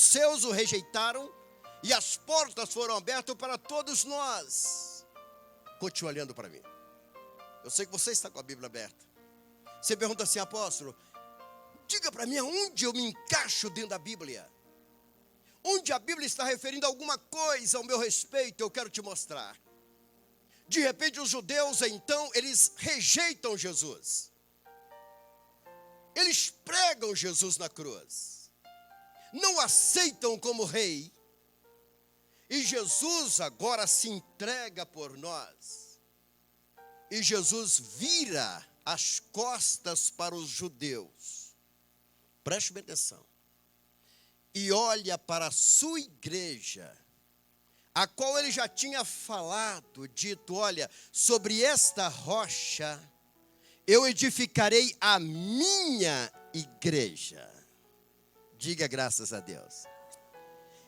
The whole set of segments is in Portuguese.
seus o rejeitaram e as portas foram abertas para todos nós. Continua olhando para mim. Eu sei que você está com a Bíblia aberta. Você pergunta assim, apóstolo, diga para mim aonde eu me encaixo dentro da Bíblia. Onde a Bíblia está referindo a alguma coisa ao meu respeito, eu quero te mostrar. De repente os judeus, então, eles rejeitam Jesus. Eles pregam Jesus na cruz. Não aceitam como rei. E Jesus agora se entrega por nós. E Jesus vira as costas para os judeus. Preste bem atenção. E olha para a sua igreja, a qual ele já tinha falado, dito, olha, sobre esta rocha eu edificarei a minha igreja. Diga graças a Deus.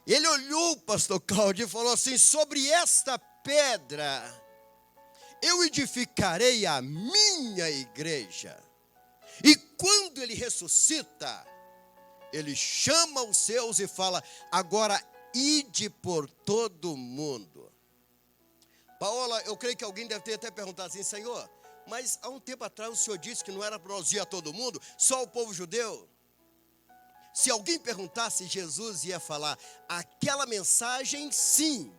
Ele olhou, pastor Cláudio, e falou assim, sobre esta pedra eu edificarei a minha igreja. E quando ele ressuscita, ele chama os seus e fala, agora ide por todo o mundo. Paola, eu creio que alguém deve ter até perguntado assim, Senhor, mas há um tempo atrás o Senhor disse que não era para nós ir a todo mundo, só o povo judeu. Se alguém perguntasse, Jesus ia falar, aquela mensagem sim,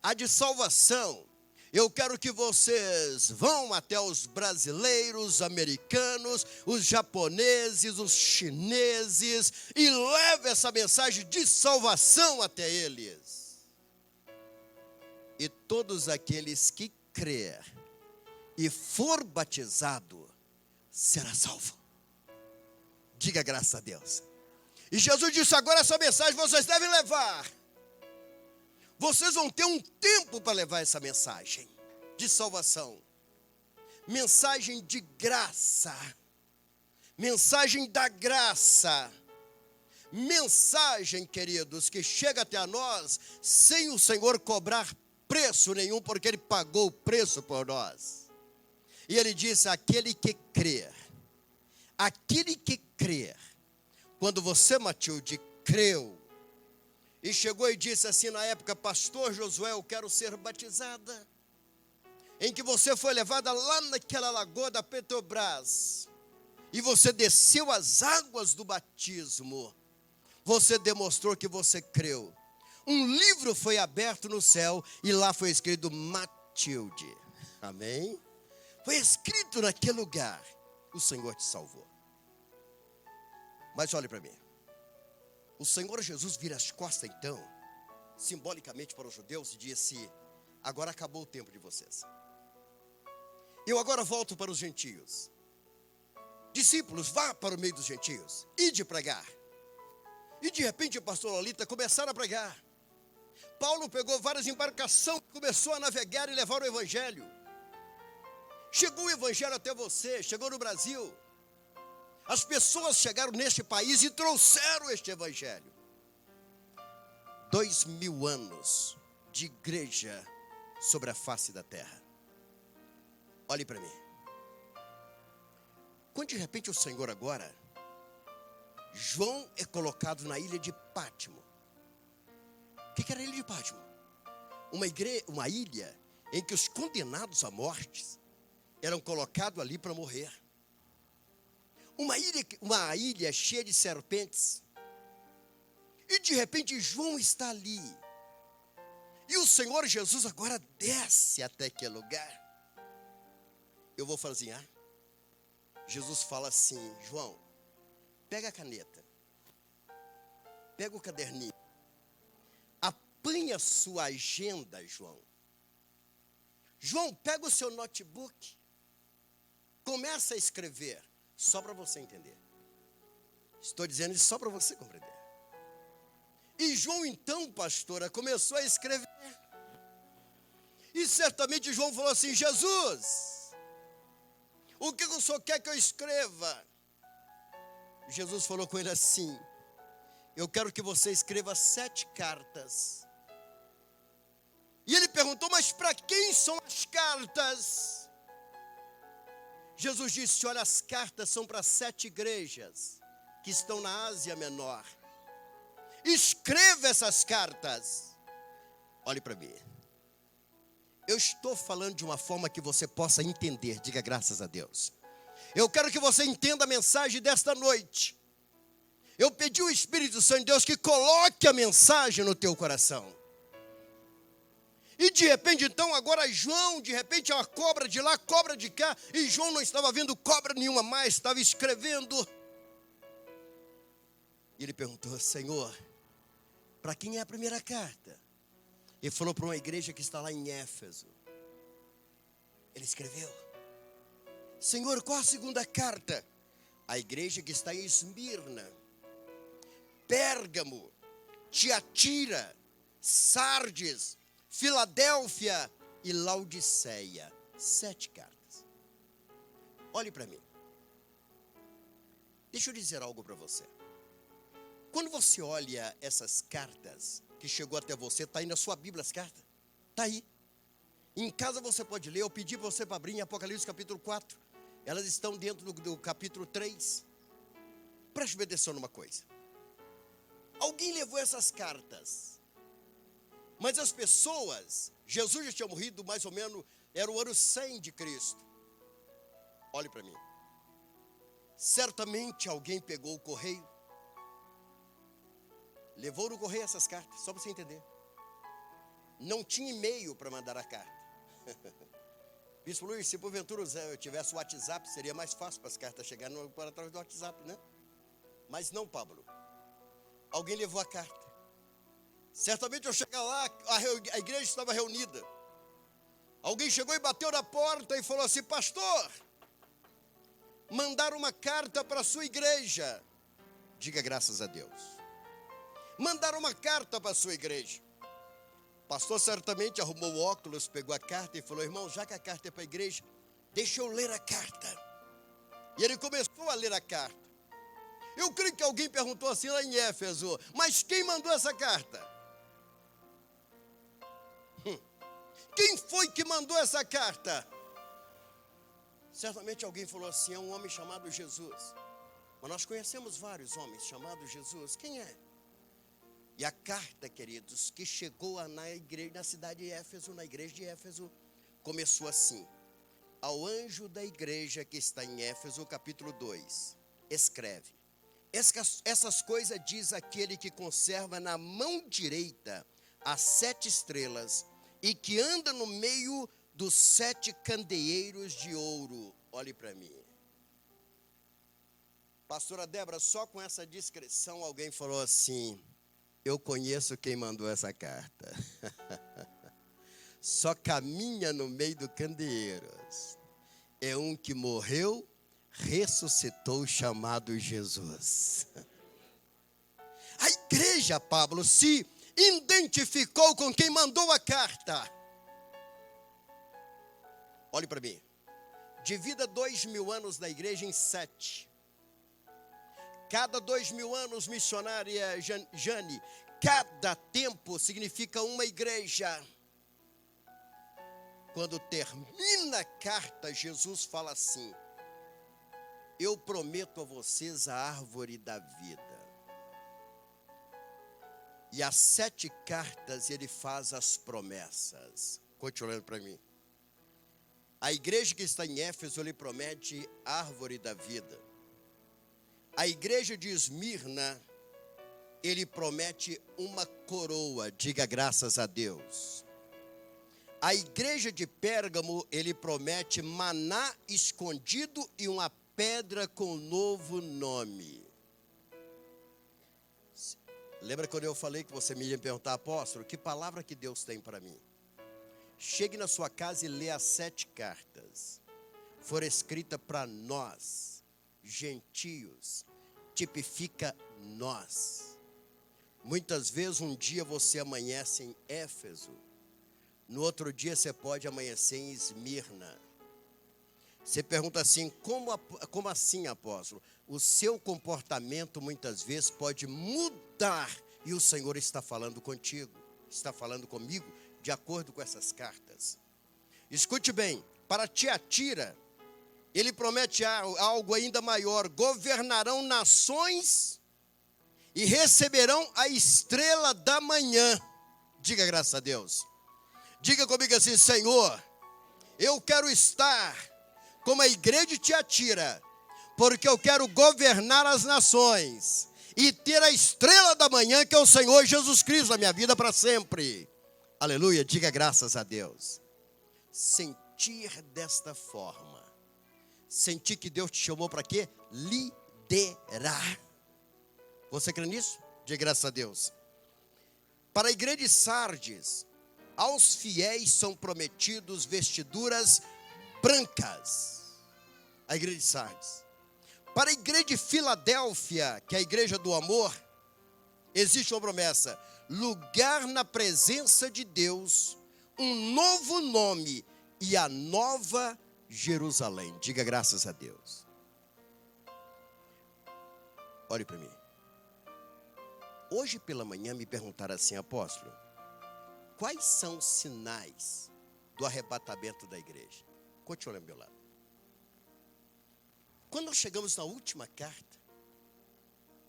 a de salvação. Eu quero que vocês vão até os brasileiros, americanos, os japoneses, os chineses, e leve essa mensagem de salvação até eles. E todos aqueles que crer e for batizado, será salvo. Diga graças a Deus. E Jesus disse, agora essa mensagem vocês devem levar. Vocês vão ter um tempo para levar essa mensagem de salvação. Mensagem de graça. Mensagem da graça. Mensagem, queridos, que chega até a nós sem o Senhor cobrar preço nenhum, porque Ele pagou o preço por nós. E Ele disse, aquele que crer. Aquele que crer. Quando você, Matilde, creu, e chegou e disse assim na época, pastor Josué, eu quero ser batizada. Em que você foi levada lá naquela lagoa da Petrobras. E você desceu as águas do batismo. Você demonstrou que você creu. Um livro foi aberto no céu e lá foi escrito Matilde. Amém? Foi escrito naquele lugar. O Senhor te salvou. Mas olhe para mim. O Senhor Jesus vira as costas então, simbolicamente para os judeus, e disse, agora acabou o tempo de vocês. Eu agora volto para os gentios. Discípulos, vá para o meio dos gentios, ide pregar. E de repente, pastor Lolita, começaram a pregar. Paulo pegou várias embarcações, começou a navegar e levar o evangelho. Chegou o evangelho até você, chegou no Brasil. As pessoas chegaram neste país e trouxeram este evangelho. 2000 anos de igreja sobre a face da terra. Olhe para mim. Quando de repente o Senhor agora, João é colocado na ilha de Pátimo. O que era a ilha de Pátimo? Uma ilha em que os condenados à morte eram colocados ali para morrer. Uma ilha cheia de serpentes. E de repente João está ali. E o Senhor Jesus agora desce até aquele lugar. Eu vou fazinhar. Jesus fala assim, João, pega a caneta. Pega o caderninho. Apanha a sua agenda, João. João, pega o seu notebook. Começa a escrever. Só para você entender. Estou dizendo isso só para você compreender. E João então, pastora, começou a escrever. E certamente João falou assim, Jesus, o que o senhor quer que eu escreva? Jesus falou com ele assim, eu quero que você escreva 7 cartas. E ele perguntou, mas para quem são as cartas? Jesus disse, olha, as cartas são para 7 igrejas que estão na Ásia Menor. escreva essas cartas. Olhe para mim. Eu estou falando de uma forma que você possa entender. Diga graças a Deus. Eu quero que você entenda a mensagem desta noite. Eu pedi ao Espírito Santo de Deus que coloque a mensagem no teu coração. E de repente, então, agora João, de repente, é uma cobra de lá, cobra de cá. E João não estava vendo cobra nenhuma mais, estava escrevendo. E ele perguntou: Senhor, para quem é a primeira carta? Ele falou para uma igreja que está lá em Éfeso. Ele escreveu: Senhor, qual a segunda carta? A igreja que está em Esmirna, Pérgamo, Tiatira, Sardes, Filadélfia e Laodiceia. 7 cartas. Olhe para mim. Deixa eu dizer algo para você. Quando você olha essas cartas que chegou até você, está aí na sua Bíblia as cartas. Está aí. Em casa você pode ler. Eu pedi para você para abrir em Apocalipse capítulo 4. Elas estão dentro do capítulo 3. Preste atenção numa coisa. Alguém levou essas cartas. Mas as pessoas, Jesus já tinha morrido mais ou menos, era o ano 100 de Cristo. Olhe para mim. Certamente alguém pegou o correio, levou no correio essas cartas, só para você entender. Não tinha e-mail para mandar a carta. Bispo Luiz, se porventura eu tivesse o WhatsApp, seria mais fácil para as cartas chegarem por através do WhatsApp, né? Mas não, Pablo. Alguém levou a carta. Certamente eu chegar lá, a igreja estava reunida. Alguém chegou e bateu na porta e falou assim: pastor, mandaram uma carta para a sua igreja. Diga graças a Deus. Mandaram uma carta para a sua igreja. O pastor certamente arrumou o óculos, pegou a carta e falou: irmão, já que a carta é para a igreja, deixa eu ler a carta. E ele começou a ler a carta. Eu creio que alguém perguntou assim lá em Éfeso: mas quem mandou essa carta? Quem foi que mandou essa carta? Certamente alguém falou assim: é um homem chamado Jesus. Mas nós conhecemos vários homens chamados Jesus. Quem é? E a carta, queridos, que chegou na igreja, na cidade de Éfeso, na igreja de Éfeso, começou assim: ao anjo da igreja que está em Éfeso, capítulo 2, escreve: essas coisas diz aquele que conserva na mão direita as 7 estrelas e que anda no meio dos 7 candeeiros de ouro. Olhe para mim. Pastora Débora, só com essa descrição alguém falou assim: eu conheço quem mandou essa carta. Só caminha no meio dos candeeiros. É um que morreu, ressuscitou, chamado Jesus. A igreja, Pablo, se identificou com quem mandou a carta. Olhe para mim. Divida 2000 anos da igreja em 7. Cada 2000 anos, missionária Jane, cada tempo significa uma igreja. Quando termina a carta, Jesus fala assim: eu prometo a vocês a árvore da vida. E as 7 cartas ele faz as promessas. Continue olhando para mim. A igreja que está em Éfeso, ele promete a árvore da vida. A igreja de Esmirna, ele promete uma coroa. Diga graças a Deus. A igreja de Pérgamo, ele promete maná escondido e uma pedra com novo nome. Lembra quando eu falei que você me ia perguntar: apóstolo, que palavra que Deus tem para mim? Chegue na sua casa e lê as 7 cartas. Foram escritas para nós, gentios. Tipifica nós. Muitas vezes um dia você amanhece em Éfeso, no outro dia você pode amanhecer em Esmirna. Você pergunta assim: como assim, apóstolo? O seu comportamento muitas vezes pode mudar, e o Senhor está falando contigo, está falando comigo, de acordo com essas cartas. Escute bem, para Tiatira, ele promete algo ainda maior: governarão nações e receberão a estrela da manhã. Diga graças a Deus. Diga comigo assim: Senhor, eu quero estar como a igreja de Tiatira, porque eu quero governar as nações e ter a estrela da manhã, que é o Senhor Jesus Cristo, na minha vida para sempre. Aleluia, diga graças a Deus. Sentir desta forma, sentir que Deus te chamou para quê? Liderar. Você crê nisso? Diga graças a Deus. Para a igreja de Sardes, aos fiéis são prometidos vestiduras brancas. A igreja de Sardes. Para a igreja de Filadélfia, que é a igreja do amor, existe uma promessa: lugar na presença de Deus, um novo nome e a nova Jerusalém. Diga graças a Deus. Olhe para mim. Hoje pela manhã me perguntaram assim: apóstolo, quais são os sinais do arrebatamento da igreja? Continue olhando ao meu lado. Quando nós chegamos na última carta,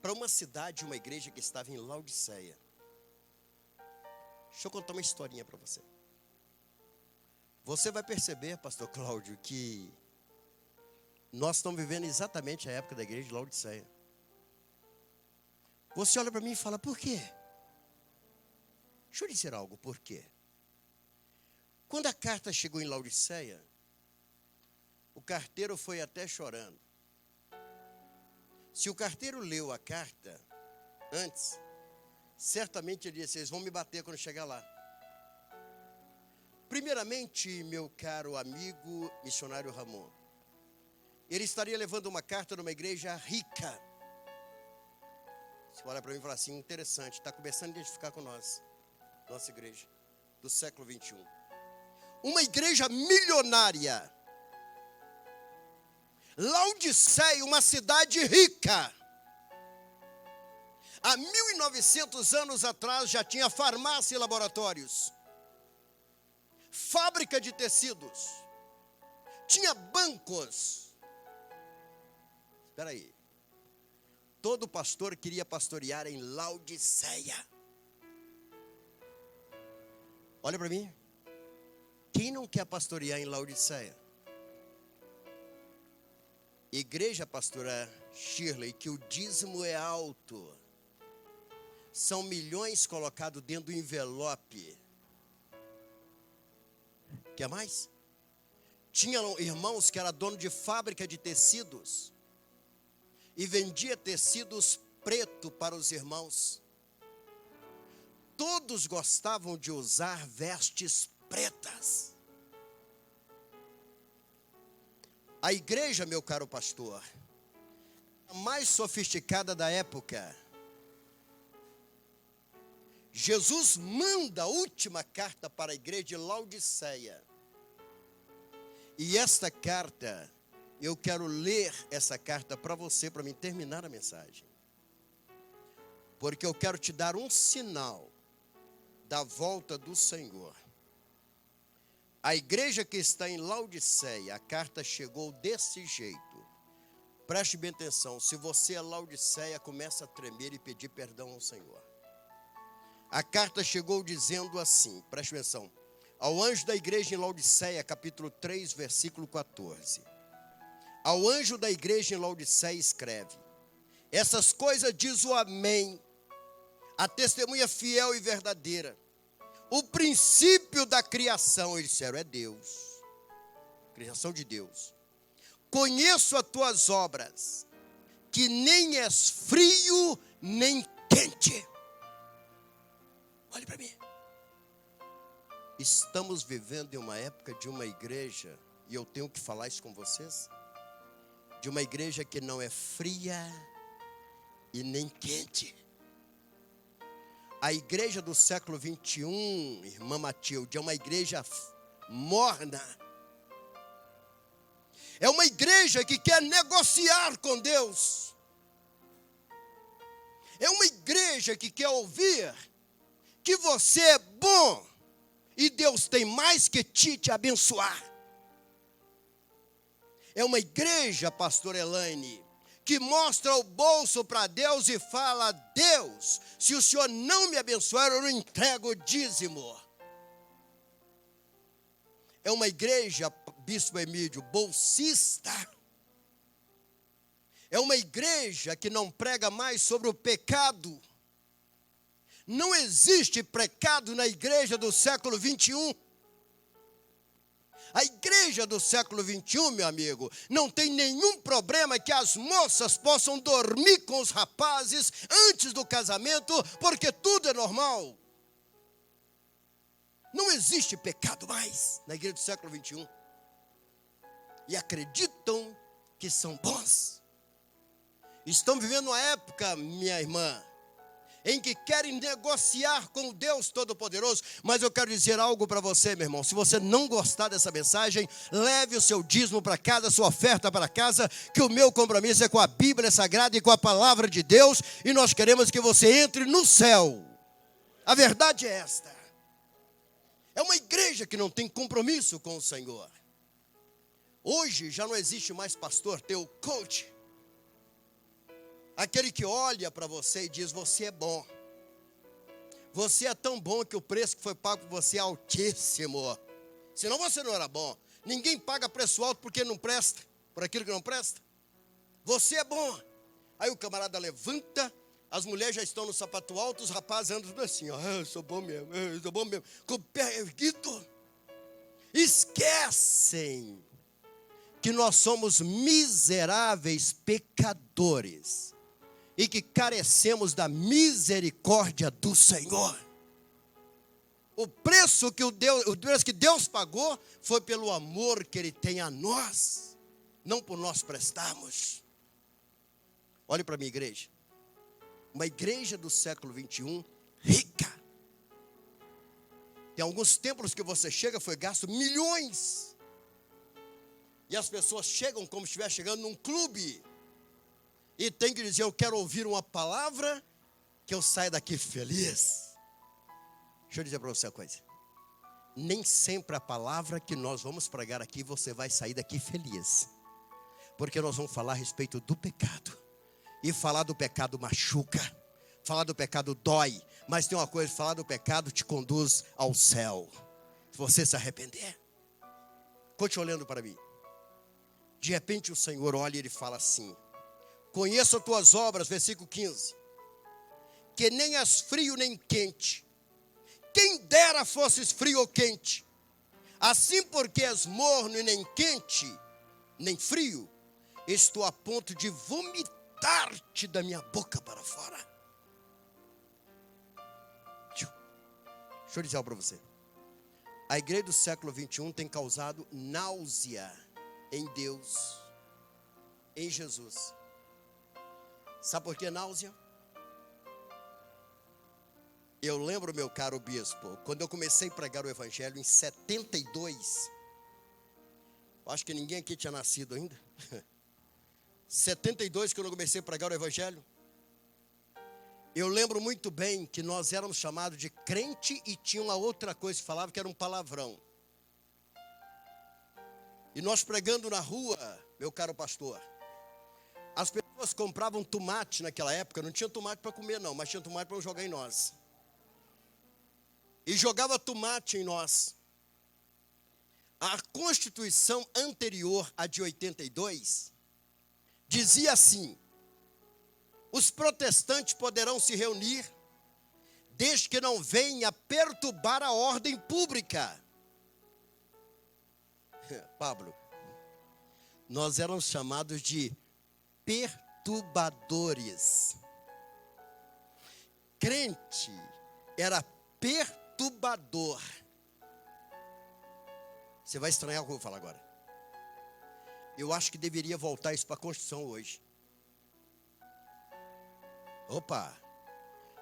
para uma cidade, uma igreja que estava em Laodiceia. Deixa eu contar uma historinha para você. Você vai perceber, pastor Cláudio, que nós estamos vivendo exatamente a época da igreja de Laodiceia. Você olha para mim e fala: por quê? Deixa eu dizer algo, por quê? Quando a carta chegou em Laodiceia, o carteiro foi até chorando. Se o carteiro leu a carta antes, certamente ele disse: vocês vão me bater quando chegar lá. Primeiramente, meu caro amigo missionário Ramon, ele estaria levando uma carta numa igreja rica. Você olha para mim e fala assim: interessante, está começando a identificar com nós, nossa igreja do século 21. Uma igreja milionária. Laodiceia, uma cidade rica. Há 1900 anos atrás já tinha farmácia e laboratórios, fábrica de tecidos, tinha bancos. Espera aí. Todo pastor queria pastorear em Laodiceia. Olha para mim. Quem não quer pastorear em Laodiceia? Igreja, pastora Shirley, que o dízimo é alto. São milhões colocados dentro do envelope. Quer mais? Tinha irmãos que era dono de fábrica de tecidos e vendia tecidos preto para os irmãos. Todos gostavam de usar vestes pretas. A igreja, meu caro pastor, a mais sofisticada da época. Jesus manda a última carta para a igreja de Laodiceia. E esta carta, eu quero ler essa carta para você, para mim terminar a mensagem. Porque eu quero te dar um sinal da volta do Senhor. A igreja que está em Laodiceia, a carta chegou desse jeito. Preste bem atenção, se você é Laodiceia, começa a tremer e pedir perdão ao Senhor. A carta chegou dizendo assim, preste atenção. Ao anjo da igreja em Laodiceia, capítulo 3, versículo 14. Ao anjo da igreja em Laodiceia escreve: essas coisas diz o Amém, a testemunha fiel e verdadeira, o princípio da criação. Eles disseram: é Deus, criação de Deus. Conheço as tuas obras, que nem és frio nem quente. Olhe para mim. Estamos vivendo em uma época de uma igreja, e eu tenho que falar isso com vocês, de uma igreja que não é fria e nem quente. A igreja do século 21, irmã Matilde, é uma igreja morna. É uma igreja que quer negociar com Deus. É uma igreja que quer ouvir que você é bom e Deus tem mais que te abençoar. É uma igreja, pastor Elaine, que mostra o bolso para Deus e fala: Deus, se o Senhor não me abençoar, eu não entrego o dízimo. É uma igreja, Bispo Emílio, bolsista. É uma igreja que não prega mais sobre o pecado. Não existe pecado na igreja do século 21. A igreja do século 21, meu amigo, não tem nenhum problema que as moças possam dormir com os rapazes antes do casamento, porque tudo é normal. Não existe pecado mais na igreja do século 21. E acreditam que são bons. Estão vivendo uma época, minha irmã, em que querem negociar com o Deus Todo-Poderoso. Mas eu quero dizer algo para você, meu irmão. Se você não gostar dessa mensagem, leve o seu dízimo para casa, a sua oferta para casa, que o meu compromisso é com a Bíblia Sagrada e com a Palavra de Deus, e nós queremos que você entre no céu. A verdade é esta. É uma igreja que não tem compromisso com o Senhor. Hoje já não existe mais pastor, tem o coach. Aquele que olha para você e diz: você é bom. Você é tão bom que o preço que foi pago por você é altíssimo. Senão você não era bom. Ninguém paga preço alto porque não presta, por aquilo que não presta. Você é bom. Aí o camarada levanta, as mulheres já estão no sapato alto, os rapazes andam tudo assim: eu sou bom mesmo, eu sou bom mesmo, com o pé erguido. Esquecem que nós somos miseráveis pecadores e que carecemos da misericórdia do Senhor. O preço que Deus pagou foi pelo amor que Ele tem a nós, não por nós prestarmos. Olhe para a minha igreja. Uma igreja do século 21, rica. Tem alguns templos que você chega, foi gasto milhões. E as pessoas chegam como se estivesse chegando num clube. E tem que dizer: eu quero ouvir uma palavra que eu saia daqui feliz. Deixa eu dizer para você uma coisa. Nem sempre a palavra que nós vamos pregar aqui você vai sair daqui feliz. Porque nós vamos falar a respeito do pecado. E falar do pecado machuca. Falar do pecado dói. Mas tem uma coisa: falar do pecado te conduz ao céu. Se você se arrepender. Continue olhando para mim. De repente o Senhor olha e Ele fala assim: conheço as tuas obras, versículo 15. Que nem és frio nem quente. Quem dera fosses frio ou quente. Assim, porque és morno e nem quente, nem frio, estou a ponto de vomitar-te da minha boca para fora. Deixa eu dizer algo para você. A igreja do século 21 tem causado náusea em Deus, em Jesus. Sabe por que náusea? Eu lembro, meu caro bispo, quando eu comecei a pregar o evangelho em 72, acho que ninguém aqui tinha nascido ainda. 72, quando eu comecei a pregar o evangelho, eu lembro muito bem que nós éramos chamados de crente e tinha uma outra coisa que falava que era um palavrão. E nós pregando na rua, meu caro pastor, as pessoas compravam tomate naquela época, não tinha tomate para comer não, mas tinha tomate para jogar em nós. E jogava tomate em nós. A Constituição anterior, a de 82, dizia assim: os protestantes poderão se reunir, desde que não venha perturbar a ordem pública. Pablo, nós éramos chamados de perturbadores. Crente era perturbador. Você vai estranhar o que eu vou falar agora. Eu acho que deveria voltar isso para a Constituição hoje. Opa,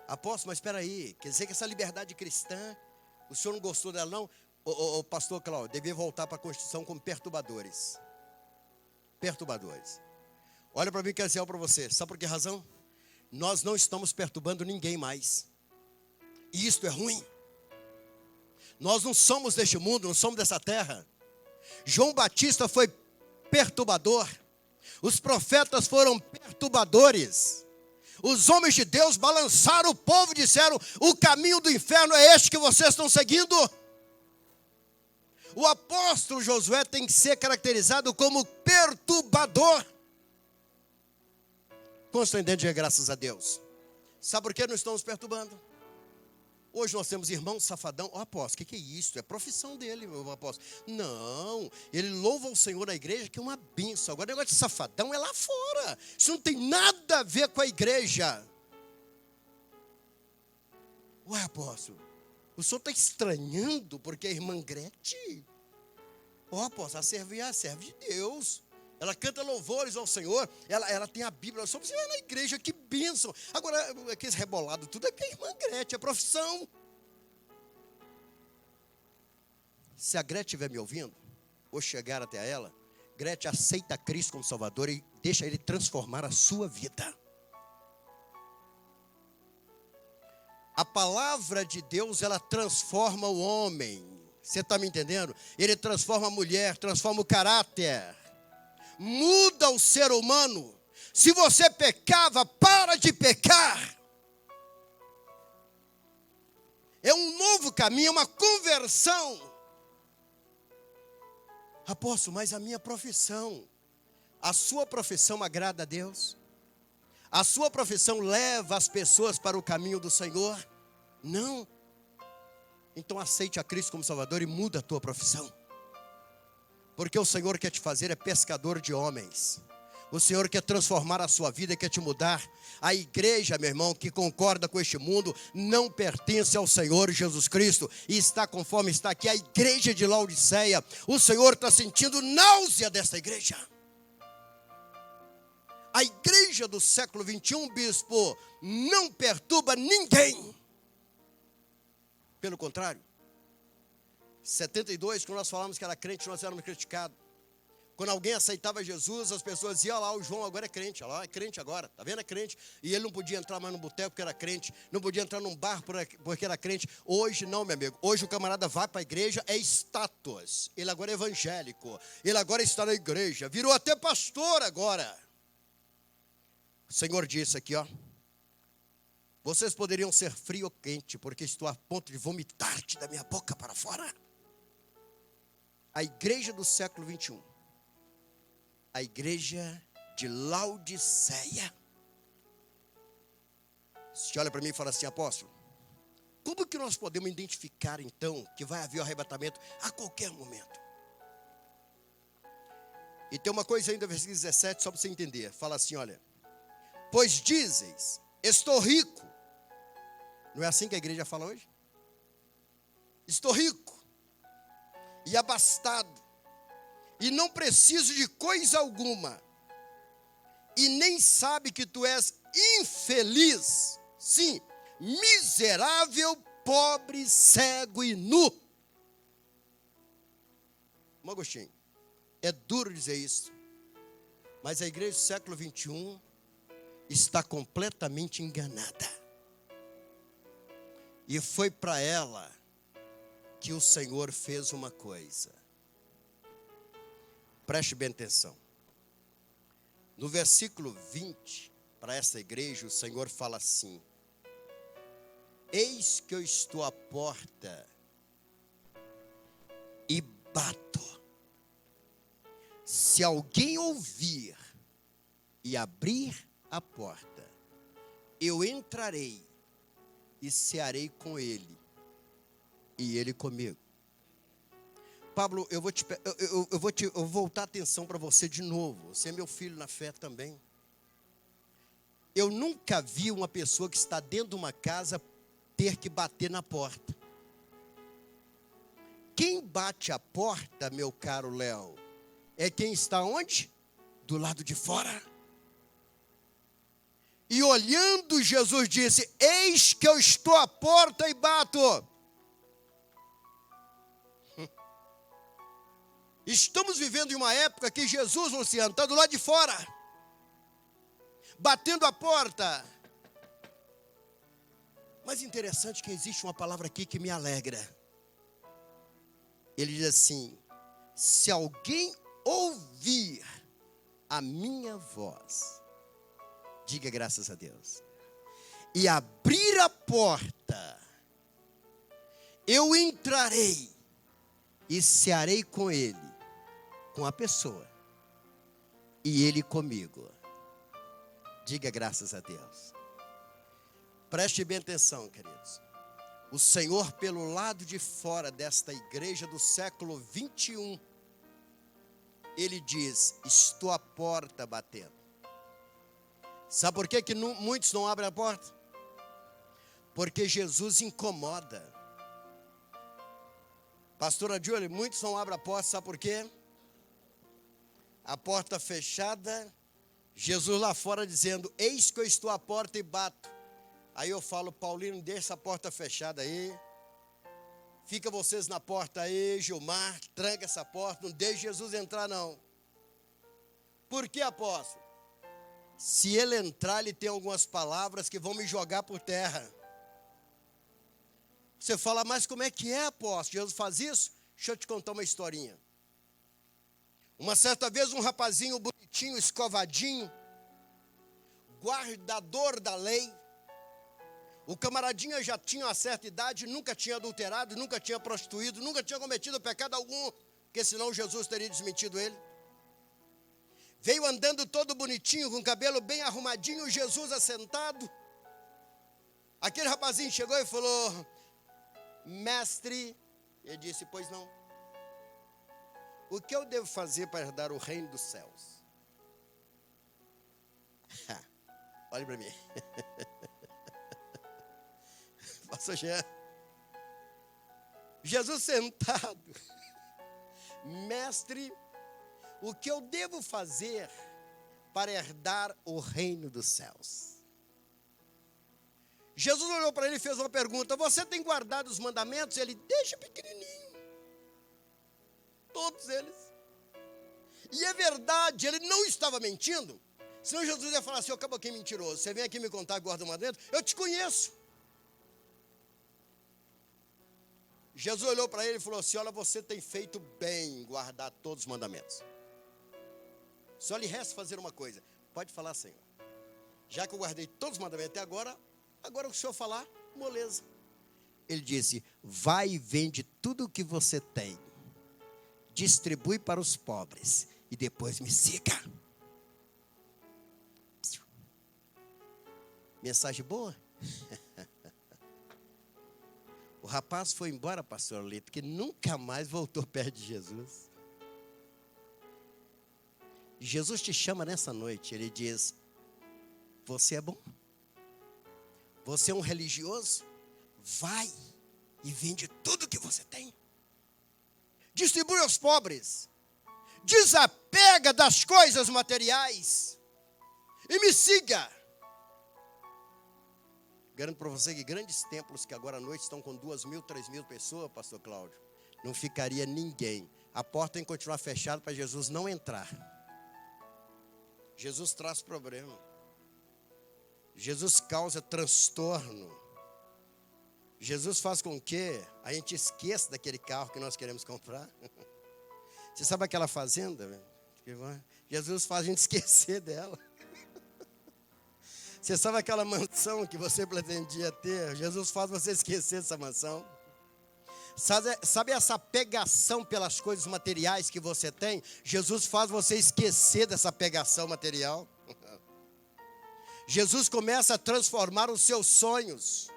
apóstolo, mas espera aí, quer dizer que essa liberdade cristã, o senhor não gostou dela não? O pastor Cláudio, devia voltar para a Constituição como perturbadores. Perturbadores. Olha para mim, quero dizer algo para você. Sabe por que razão? Nós não estamos perturbando ninguém mais. E isto é ruim. Nós não somos deste mundo, não somos dessa terra. João Batista foi perturbador. Os profetas foram perturbadores. Os homens de Deus balançaram o povo e disseram: o caminho do inferno é este que vocês estão seguindo. O apóstolo Josué tem que ser caracterizado como perturbador. Quantos estão entendendo? Graças a Deus. Sabe por que não estamos perturbando? Hoje nós temos irmão safadão. Ó, apóstolo, o que é isso? É profissão dele, meu apóstolo. Não, ele louva o Senhor na igreja, que é uma bênção. Agora o negócio de safadão é lá fora. Isso não tem nada a ver com a igreja. Ué, apóstolo, o senhor está estranhando porque a irmã Grete, ó, apóstolo, ela serve de Deus. Ela canta louvores ao Senhor, ela tem a Bíblia, só você vai na igreja, que bênção. Agora, aqueles rebolados, tudo é que a irmã Grete, é profissão. Se a Grete estiver me ouvindo, ou chegar até ela, Grete, aceita Cristo como Salvador e deixa Ele transformar a sua vida. A palavra de Deus, ela transforma o homem. Você está me entendendo? Ele transforma a mulher, transforma o caráter. Muda o ser humano. Se você pecava, para de pecar. É um novo caminho, é uma conversão. Apóstolo, mas a minha profissão, a sua profissão agrada a Deus? A sua profissão leva as pessoas para o caminho do Senhor? Não. Então aceite a Cristo como Salvador e muda a tua profissão. Porque o Senhor quer te fazer é pescador de homens. O Senhor quer transformar a sua vida, quer te mudar. A igreja, meu irmão, que concorda com este mundo, não pertence ao Senhor Jesus Cristo. E está conforme está aqui a igreja de Laodiceia. O Senhor está sentindo náusea desta igreja. A igreja do século 21, bispo, não perturba ninguém. Pelo contrário. 72, quando nós falamos que era crente, nós éramos criticados. Quando alguém aceitava Jesus, as pessoas diziam: olha lá, o João agora é crente, olha lá, é crente agora, tá vendo, é crente. E ele não podia entrar mais no boteco porque era crente, não podia entrar num bar porque era crente. Hoje não, meu amigo, hoje o camarada vai para a igreja, é status. Ele agora é evangélico, ele agora está na igreja, virou até pastor agora. O Senhor disse aqui, ó: vocês poderiam ser frio ou quente, porque estou a ponto de vomitar-te da minha boca para fora. A igreja do século 21, a igreja de Laodiceia. Você olha para mim e fala assim: apóstolo, como que nós podemos identificar então que vai haver o arrebatamento a qualquer momento? E tem uma coisa ainda, versículo 17, só para você entender. Fala assim, olha: pois dizes, estou rico. Não é assim que a igreja fala hoje? Estou rico e abastado, e não preciso de coisa alguma, e nem sabe que tu és infeliz, sim, miserável, pobre, cego e nu. Irmão Agostinho, é duro dizer isso, mas a igreja do século 21 está completamente enganada. E foi para ela que o Senhor fez uma coisa. Preste bem atenção. No versículo 20, para essa igreja, o Senhor fala assim: eis que eu estou à porta e bato. Se alguém ouvir e abrir a porta, eu entrarei e cearei com ele, e ele comigo. Pablo, eu vou voltar a atenção para você de novo. Você é meu filho na fé também. Eu nunca vi uma pessoa que está dentro de uma casa ter que bater na porta. Quem bate a porta, meu caro Léo, é quem está onde? Do lado de fora. E olhando, Jesus disse: eis que eu estou à porta e bato. Estamos vivendo em uma época que Jesus, Luciano, está do lado de fora, batendo a porta. Mas interessante que existe uma palavra aqui que me alegra. Ele diz assim: se alguém ouvir a minha voz, diga graças a Deus, e abrir a porta, eu entrarei e cearei com ele, com a pessoa, e ele comigo. Diga graças a Deus. Preste bem atenção, queridos. O Senhor, pelo lado de fora desta igreja do século 21, Ele diz: estou à porta batendo. Sabe por que muitos não abrem a porta? Porque Jesus incomoda. Pastora Júlia, muitos não abrem a porta, sabe por quê? A porta fechada, Jesus lá fora dizendo: eis que eu estou à porta e bato. Aí eu falo: Paulino, deixa essa porta fechada aí. Fica vocês na porta aí, Gilmar, tranca essa porta, não deixe Jesus entrar não. Por que, apóstolo? Se ele entrar, ele tem algumas palavras que vão me jogar por terra. Você fala: mas como é que é, apóstolo? Jesus faz isso? Deixa eu te contar uma historinha. Uma certa vez um rapazinho bonitinho, escovadinho, guardador da lei. O camaradinha já tinha uma certa idade, nunca tinha adulterado, nunca tinha prostituído, nunca tinha cometido pecado algum, porque senão Jesus teria desmentido ele. Veio andando todo bonitinho, com o cabelo bem arrumadinho, Jesus assentado. Aquele rapazinho chegou e falou: mestre, ele disse: pois não. O que eu devo fazer para herdar o reino dos céus? Olhe para mim. Pastor Jean. Jesus sentado. Mestre, o que eu devo fazer para herdar o reino dos céus? Jesus olhou para ele e fez uma pergunta: você tem guardado os mandamentos? Ele: deixa pequenininho. Todos eles. E é verdade, ele não estava mentindo. Senão Jesus ia falar assim: ô caboclinho mentiroso, você vem aqui me contar que guarda o mandamento? Eu te conheço. Jesus olhou para ele e falou assim: olha, você tem feito bem em guardar todos os mandamentos. Só lhe resta fazer uma coisa. Pode falar, Senhor. Já que eu guardei todos os mandamentos até agora o Senhor falar, moleza. Ele disse: vai e vende tudo o que você tem, distribui para os pobres e depois me siga. Mensagem boa? O rapaz foi embora, pastor Lito, porque nunca mais voltou perto de Jesus. Jesus te chama nessa noite, ele diz: você é bom? Você é um religioso? Vai e vende tudo que você tem. Distribui aos pobres. Desapega das coisas materiais e me siga. Garanto para você que grandes templos que agora à noite estão com 2.000, 3.000 pessoas, pastor Cláudio, não ficaria ninguém. A porta tem que continuar fechada para Jesus não entrar. Jesus traz problema. Jesus causa transtorno. Jesus faz com que a gente esqueça daquele carro que nós queremos comprar. Você sabe aquela fazenda? Jesus faz a gente esquecer dela. Você sabe aquela mansão que você pretendia ter? Jesus faz você esquecer dessa mansão. Sabe essa pegação pelas coisas materiais que você tem? Jesus faz você esquecer dessa pegação material. Jesus começa a transformar os seus sonhos.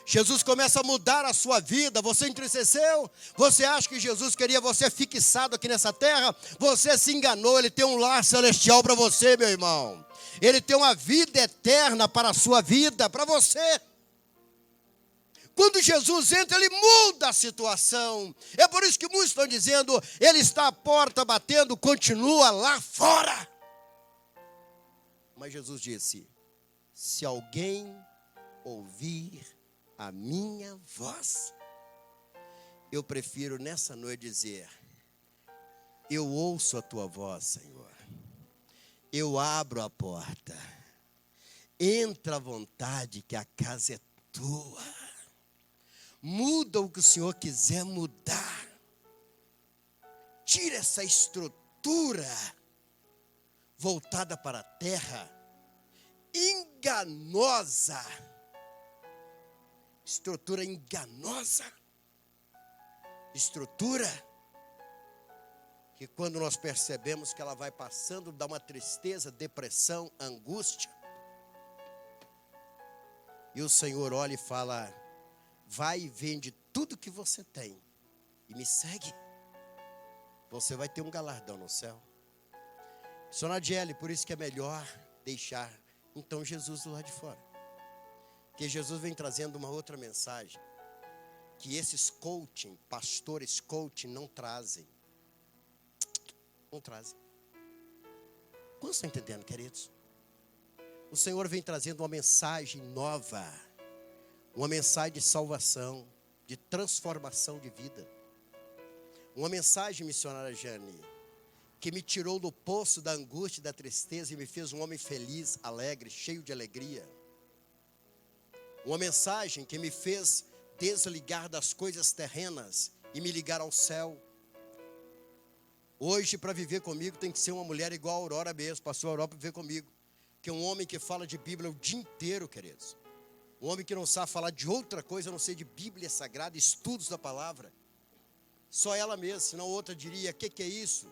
Jesus começa a mudar a sua vida. Você entristeceu? Você acha que Jesus queria você fixado aqui nessa terra? Você se enganou. Ele tem um lar celestial para você, meu irmão. Ele tem uma vida eterna para a sua vida, para você. Quando Jesus entra, ele muda a situação. É por isso que muitos estão dizendo: ele está à porta batendo, continua lá fora. Mas Jesus disse: se alguém ouvir a minha voz, eu prefiro nessa noite dizer: eu ouço a tua voz, Senhor. Eu abro a porta. Entra à vontade, que a casa é tua. Muda o que o Senhor quiser mudar. Tira essa estrutura. voltada para a terra, enganosa, estrutura enganosa, estrutura que quando nós percebemos que ela vai passando, dá uma tristeza, depressão, angústia. E o Senhor olha e fala: vai e vende tudo que você tem e me segue. Você vai ter um galardão no céu. Sona Adele, por isso que é melhor deixar então Jesus do lado de fora. Porque Jesus vem trazendo uma outra mensagem que esses coaching, pastores coaching não trazem. Não trazem. Quantos estão entendendo, queridos? O Senhor vem trazendo uma mensagem nova, uma mensagem de salvação, de transformação de vida. Uma mensagem, missionária Jane, que me tirou do poço da angústia e da tristeza e me fez um homem feliz, alegre, cheio de alegria. Uma mensagem que me fez desligar das coisas terrenas e me ligar ao céu. Hoje, para viver comigo, tem que ser uma mulher igual a Aurora mesmo. Pastor Aurora para viver comigo. Que é um homem que fala de Bíblia o dia inteiro, queridos. Um homem que não sabe falar de outra coisa, a não ser de Bíblia Sagrada, estudos da palavra. Só ela mesma, senão outra diria: que é isso?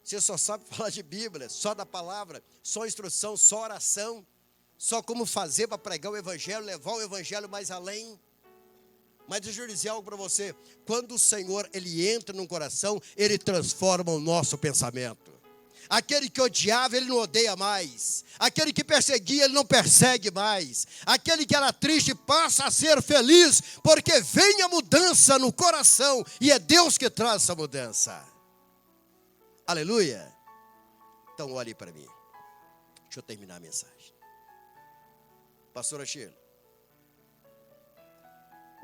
Você só sabe falar de Bíblia, só da palavra, só instrução, só oração, só como fazer para pregar o Evangelho, levar o Evangelho mais além. Mas deixa eu dizer algo para você: quando o Senhor, Ele entra no coração, Ele transforma o nosso pensamento. Aquele que odiava, Ele não odeia mais. Aquele que perseguia, Ele não persegue mais. Aquele que era triste passa a ser feliz, porque vem a mudança no coração, e é Deus que traz essa mudança. Aleluia. Então olhe para mim. Deixa eu terminar a mensagem. Pastora Sheila,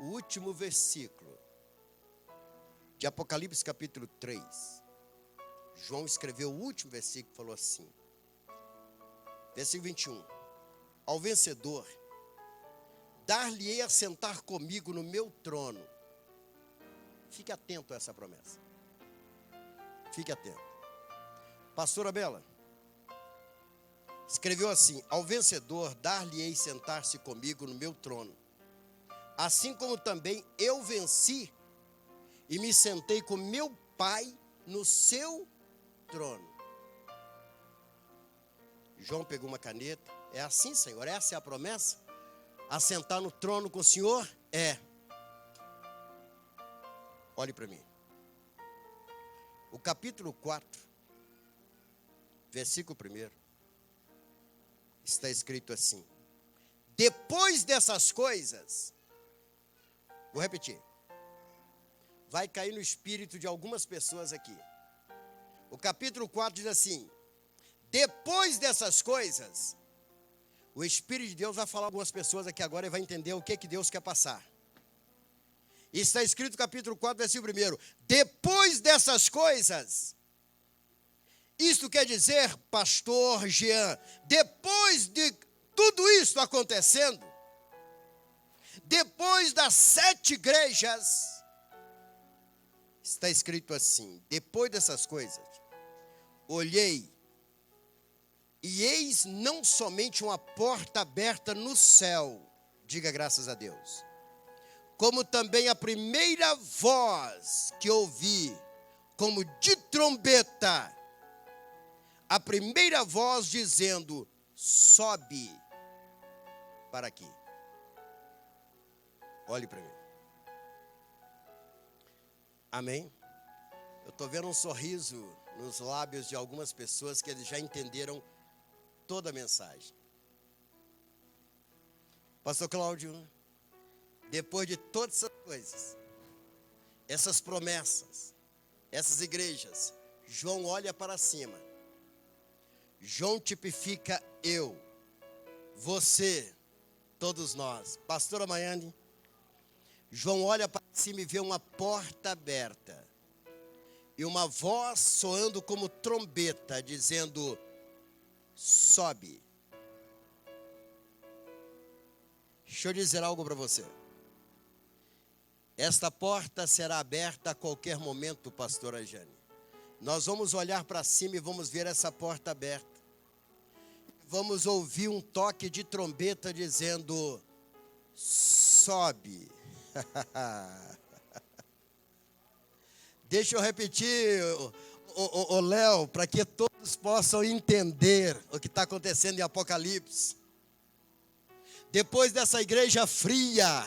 o último versículo de Apocalipse capítulo 3. João escreveu o último versículo e falou assim. Versículo 21. Ao vencedor, dar-lhe-ei a sentar comigo no meu trono. Fique atento a essa promessa. Fique atento. Pastora Bela escreveu assim: ao vencedor, dar-lhe-ei sentar-se comigo no meu trono. Assim como também eu venci e me sentei com meu Pai no seu trono. João pegou uma caneta. É assim, Senhor? Essa é a promessa? Assentar no trono com o Senhor? É. Olhe para mim. O capítulo 4, versículo 1, está escrito assim: depois dessas coisas, vou repetir, vai cair no espírito de algumas pessoas aqui. O capítulo 4 diz assim: depois dessas coisas, o Espírito de Deus vai falar a algumas pessoas aqui agora e vai entender o que Deus quer passar. E está escrito no capítulo 4, versículo 1: depois dessas coisas, isto quer dizer, pastor Jean, depois de tudo isso acontecendo, depois das 7 igrejas, está escrito assim: depois dessas coisas, olhei, e eis não somente uma porta aberta no céu, diga graças a Deus, como também a primeira voz que ouvi, como de trombeta, a primeira voz dizendo: sobe para aqui. Olhe para mim. Amém? Eu estou vendo um sorriso nos lábios de algumas pessoas que eles já entenderam toda a mensagem. Pastor Cláudio, depois de todas essas coisas, essas promessas, essas igrejas, João olha para cima. João tipifica eu, você, todos nós. Pastora Maiane, João olha para cima e vê uma porta aberta e uma voz soando como trombeta, dizendo: sobe. Deixa eu dizer algo para você. Esta porta será aberta a qualquer momento, pastora Jane. Nós vamos olhar para cima e vamos ver essa porta aberta. vamos ouvir um toque de trombeta dizendo: sobe. Deixa eu repetir, Léo, para que todos possam entender o que está acontecendo em Apocalipse. Depois dessa igreja fria,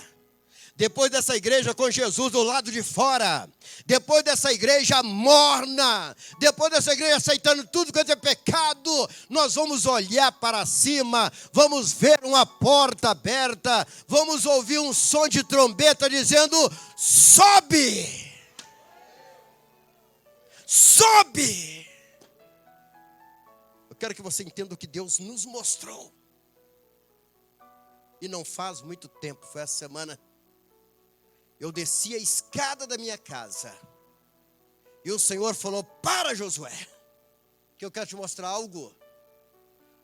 depois dessa igreja com Jesus do lado de fora, depois dessa igreja morna, depois dessa igreja aceitando tudo quanto é pecado, nós vamos olhar para cima, vamos ver uma porta aberta, vamos ouvir um som de trombeta dizendo: sobe! Sobe! Eu quero que você entenda o que Deus nos mostrou. E não faz muito tempo, foi essa semana. Eu desci a escada da minha casa. E o Senhor falou: para, Josué, que eu quero te mostrar algo.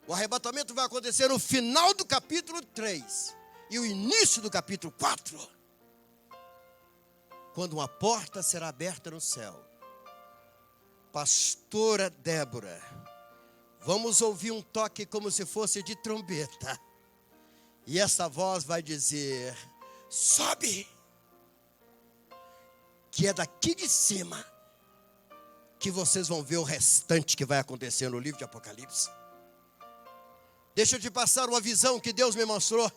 O arrebatamento vai acontecer no final do capítulo 3 e o início do capítulo 4. Quando uma porta será aberta no céu. Pastora Débora, vamos ouvir um toque como se fosse de trombeta. E essa voz vai dizer: sobe! Que é daqui de cima que vocês vão ver o restante que vai acontecer no livro de Apocalipse. Deixa eu te passar uma visão que Deus me mostrou.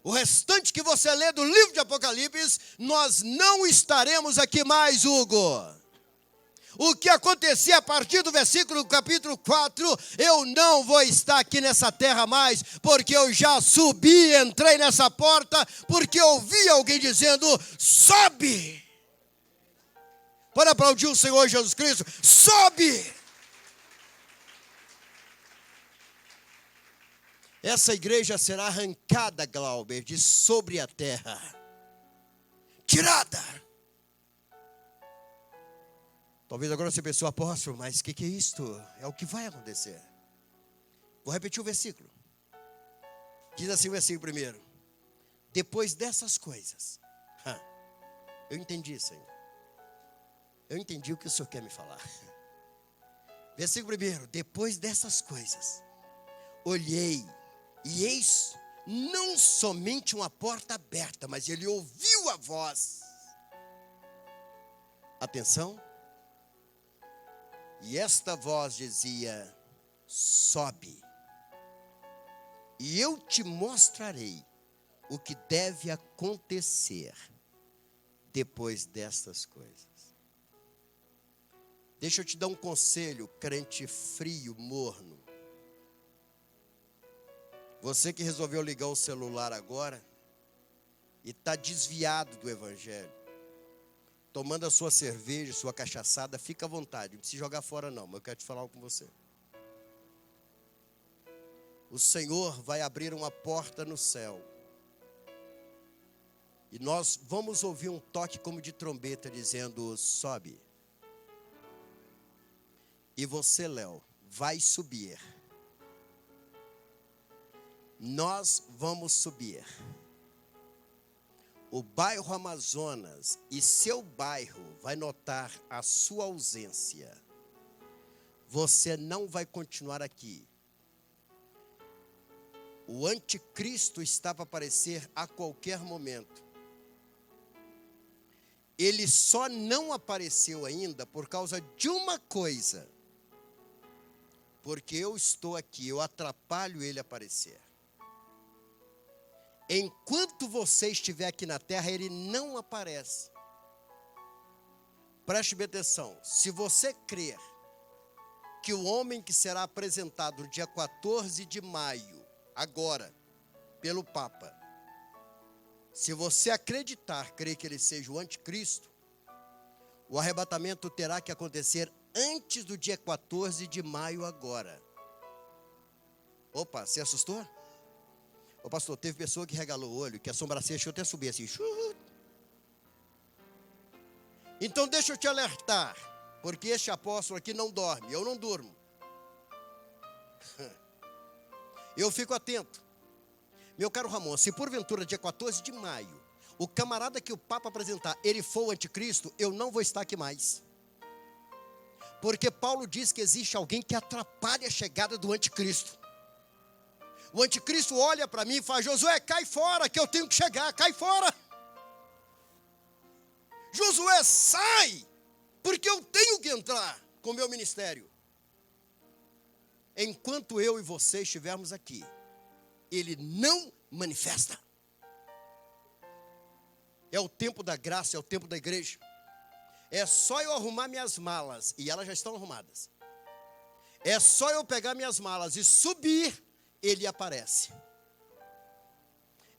O restante que você lê do livro de Apocalipse, nós não estaremos aqui mais, Hugo. O que acontecer a partir do versículo do capítulo 4, eu não vou estar aqui nessa terra mais, porque eu já subi, entrei nessa porta, porque ouvi alguém dizendo: sobe! Pode aplaudir o Senhor Jesus Cristo: sobe! Essa igreja será arrancada, Glauber, de sobre a terra. Tirada. Talvez agora você pensou: apóstolo, mas o que é isto? É o que vai acontecer. Vou repetir o versículo. Diz assim o versículo primeiro: depois dessas coisas. Eu entendi, Senhor. Eu entendi o que o Senhor quer me falar. Versículo primeiro: depois dessas coisas, olhei, e eis não somente uma porta aberta, mas ele ouviu a voz. Atenção. E esta voz dizia: sobe, e eu te mostrarei o que deve acontecer depois destas coisas. Deixa eu te dar um conselho, crente frio, morno. Você que resolveu ligar o celular agora e está desviado do evangelho, tomando a sua cerveja, sua cachaçada, fica à vontade, não precisa jogar fora não, mas eu quero te falar algo com você. O Senhor vai abrir uma porta no céu. E nós vamos ouvir um toque como de trombeta dizendo: sobe. E você, Léo, vai subir. Nós vamos subir. O bairro Amazonas e seu bairro vai notar a sua ausência. Você não vai continuar aqui. O anticristo está para aparecer a qualquer momento. Ele só não apareceu ainda por causa de uma coisa. Porque eu estou aqui, eu atrapalho ele aparecer. Enquanto você estiver aqui na terra, ele não aparece. Preste bem atenção. Se você crer que o homem que será apresentado no dia 14 de maio, agora, pelo Papa, se você acreditar, crer que ele seja o anticristo, o arrebatamento terá que acontecer antes do dia 14 de maio agora. Opa, você assustou? Ô pastor, teve pessoa que regalou o olho, que a sobrancelha deixou até subir assim. Então deixa eu te alertar, porque este apóstolo aqui não dorme, eu não durmo. Eu fico atento. Meu caro Ramon, se porventura dia 14 de maio, o camarada que o Papa apresentar, ele for o anticristo, eu não vou estar aqui mais. Porque Paulo diz que existe alguém que atrapalha a chegada do anticristo. O anticristo olha para mim e fala: Josué, cai fora que eu tenho que chegar, cai fora. Josué, sai, porque eu tenho que entrar com o meu ministério. Enquanto eu e você estivermos aqui, ele não manifesta. É o tempo da graça, é o tempo da igreja. É só eu arrumar minhas malas, e elas já estão arrumadas. É só eu pegar minhas malas e subir, ele aparece.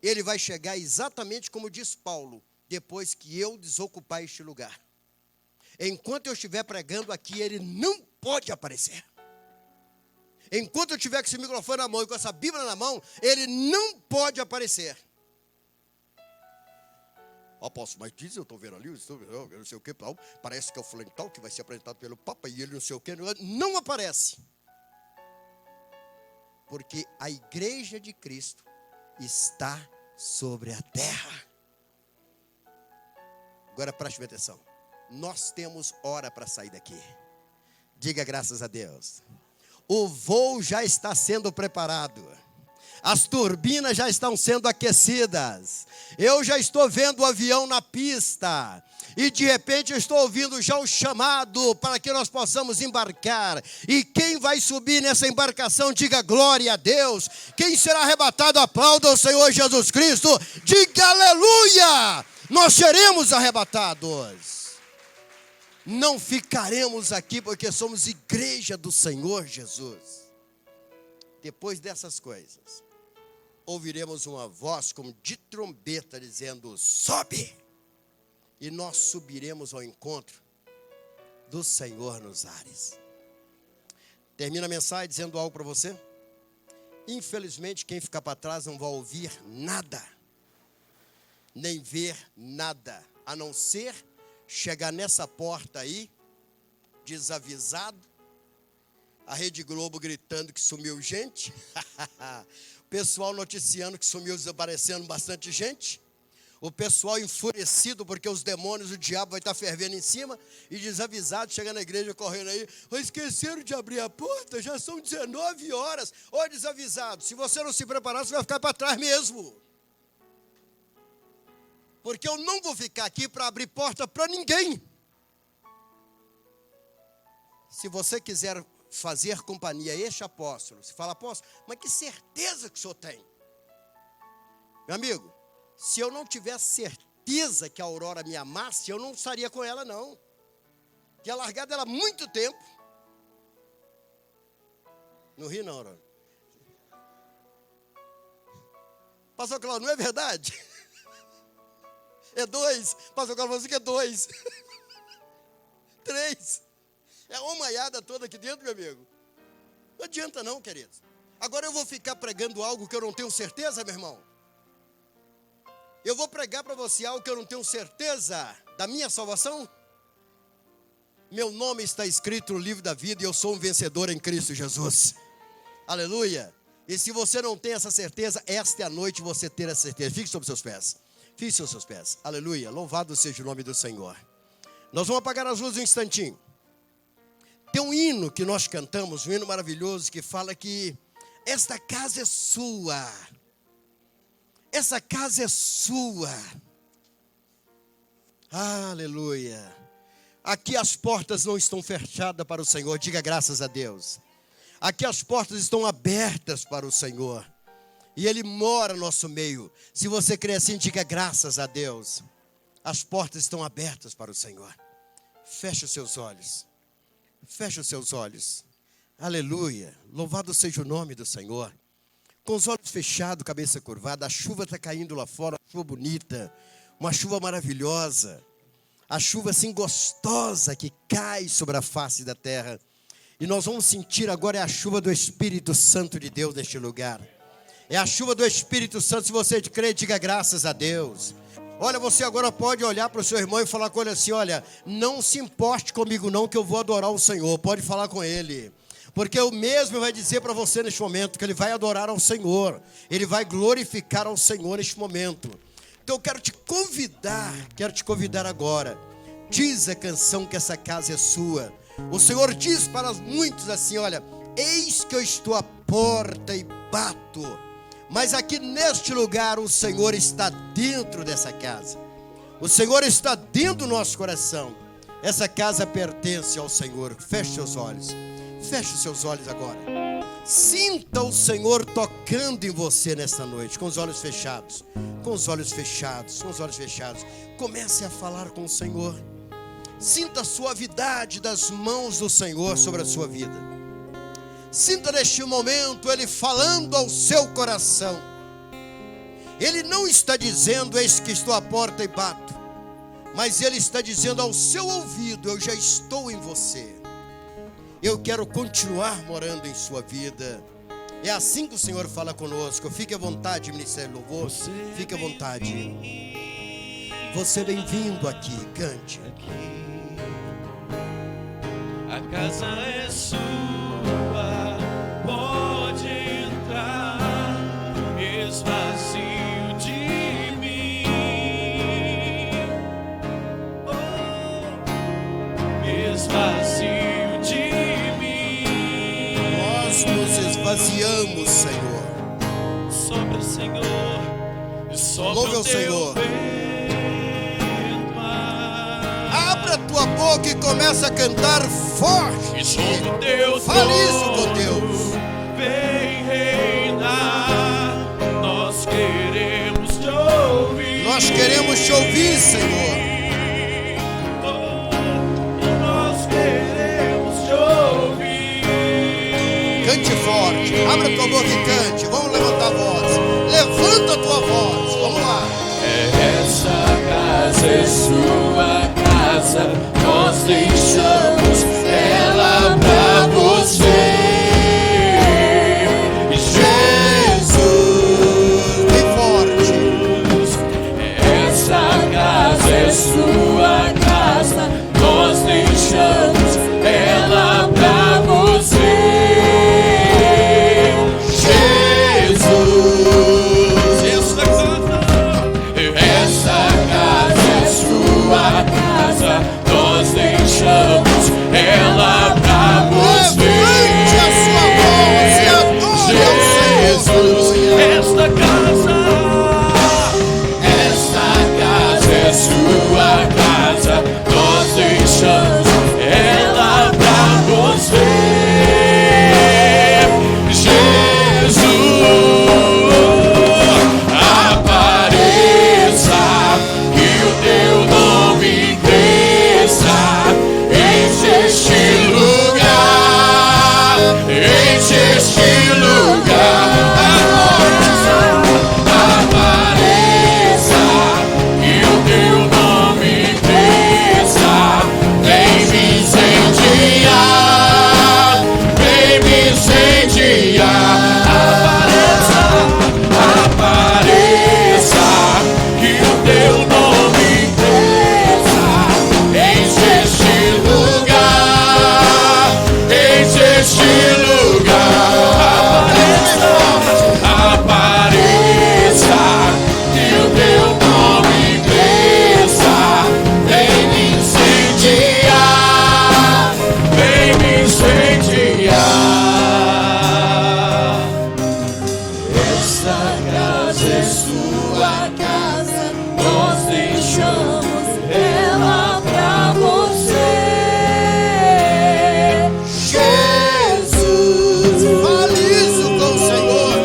Ele vai chegar exatamente como diz Paulo, depois que eu desocupar este lugar. Enquanto eu estiver pregando aqui, ele não pode aparecer. Enquanto eu estiver com esse microfone na mão e com essa Bíblia na mão, ele não pode aparecer. Apóstolo, mas diz, eu estou vendo ali, eu não sei o que, parece que é o fulano tal que vai ser apresentado pelo Papa e ele não sei o que, não aparece. Porque a igreja de Cristo está sobre a terra. Agora preste atenção, nós temos hora para sair daqui. Diga graças a Deus. O voo já está sendo preparado. As turbinas já estão sendo aquecidas. Eu já estou vendo o avião na pista. E de repente eu estou ouvindo já o chamado para que nós possamos embarcar. E quem vai subir nessa embarcação, diga glória a Deus. Quem será arrebatado, aplauda o Senhor Jesus Cristo. Diga aleluia. Nós seremos arrebatados. Não ficaremos aqui porque somos igreja do Senhor Jesus. Depois dessas coisas, ouviremos uma voz como de trombeta dizendo: sobe! E nós subiremos ao encontro do Senhor nos ares. Termina a mensagem dizendo algo para você. Infelizmente, quem ficar para trás não vai ouvir nada, nem ver nada, a não ser chegar nessa porta aí, desavisado, a Rede Globo gritando que sumiu gente, o pessoal noticiando que sumiu, desaparecendo bastante gente, o pessoal enfurecido porque os demônios, o diabo vai estar fervendo em cima, e desavisado, chegando na igreja, correndo aí: esqueceram de abrir a porta, já são 19 horas, ô desavisado, se você não se preparar, você vai ficar para trás mesmo. Porque eu não vou ficar aqui para abrir porta para ninguém. Se você quiser fazer companhia a este apóstolo, você fala: apóstolo, mas que certeza que o senhor tem? Meu amigo, se eu não tivesse certeza que a Aurora me amasse, eu não estaria com ela não. Tinha largado ela há muito tempo. Não ri não, Aurora. Pastor Cláudio, não é verdade? É 2. Pastor Cláudio falou assim que é 2. 3. É uma maiada toda aqui dentro, meu amigo. Não adianta não, queridos. Agora eu vou ficar pregando algo que eu não tenho certeza, meu irmão. Eu vou pregar para você algo que eu não tenho certeza da minha salvação. Meu nome está escrito no livro da vida e eu sou um vencedor em Cristo Jesus. Aleluia. E se você não tem essa certeza, esta é a noite de você ter essa certeza. Fique sobre seus pés. Fique sobre seus pés. Aleluia. Louvado seja o nome do Senhor. Nós vamos apagar as luzes um instantinho. Tem um hino que nós cantamos, um hino maravilhoso que fala que esta casa é sua. Essa casa é sua. Aleluia. Aqui as portas não estão fechadas para o Senhor. Diga graças a Deus. Aqui as portas estão abertas para o Senhor. E Ele mora no nosso meio. Se você crê assim, diga graças a Deus. As portas estão abertas para o Senhor. Feche os seus olhos. Feche os seus olhos. Aleluia. Louvado seja o nome do Senhor. Com os olhos fechados, cabeça curvada. A chuva está caindo lá fora. Uma chuva bonita. Uma chuva maravilhosa. A chuva assim gostosa que cai sobre a face da terra. E nós vamos sentir agora a chuva do Espírito Santo de Deus neste lugar. É a chuva do Espírito Santo. Se você crê, diga graças a Deus. Olha, você agora pode olhar para o seu irmão e falar com ele assim: olha, não se importe comigo não, que eu vou adorar o Senhor. Pode falar com ele. Porque o mesmo vai dizer para você neste momento que ele vai adorar ao Senhor. Ele vai glorificar ao Senhor neste momento. Então eu quero te convidar agora. Diz a canção que essa casa é sua. O Senhor diz para muitos assim: olha, eis que eu estou à porta e bato. Mas aqui neste lugar o Senhor está dentro dessa casa. O Senhor está dentro do nosso coração. Essa casa pertence ao Senhor. Feche seus olhos. Feche os seus olhos agora. Sinta o Senhor tocando em você nesta noite, com os olhos fechados. Com os olhos fechados, com os olhos fechados. Comece a falar com o Senhor. Sinta a suavidade das mãos do Senhor sobre a sua vida. Sinta neste momento Ele falando ao seu coração. Ele não está dizendo: eis que estou à porta e bato. Mas Ele está dizendo ao seu ouvido: eu já estou em você. Eu quero continuar morando em sua vida. É assim que o Senhor fala conosco. Fique à vontade, Ministério do Louvor. Fique à vontade. Você é bem-vindo aqui, cante. A casa é sua, pode entrar, esvazio de mim, esvazio de mim. Nós nos esvaziamos, Senhor. Sobre o Senhor, louve ao Senhor. Abra tua boca e começa a cantar forte. E sobre teu fale isso com Deus. Vem reinar, nós queremos te ouvir. Nós queremos te ouvir, Senhor. Nós queremos te ouvir. Cante forte. Abra tua boca e cante. Vamos levantar a voz. Levanta a tua voz. Vamos lá. Essa casa é sua casa, nós deixamos ela pra você. Jesus, bem forte. Essa casa é sua casa, nós deixamos ela pra você. Jesus, essa casa é sua casa, nós deixamos ela pra você. Levante a sua voz e adore ao Senhor. Esta casa é sua casa, nós deixamos ela pra você. Jesus, apareça e o teu nome cresça. Enche este lugar, enche este lugar. Apareça e o teu nome cresça. Vem me incendiar, vem me incendiar. Apareça e o teu nome cresça. Enche este lugar, enche este lugar. Apareça e o teu nome cresça. Vem me incendiar, vem me incendiar. Essa casa é sua casa, nós deixamos ela pra você. Jesus, fale isso com o Senhor.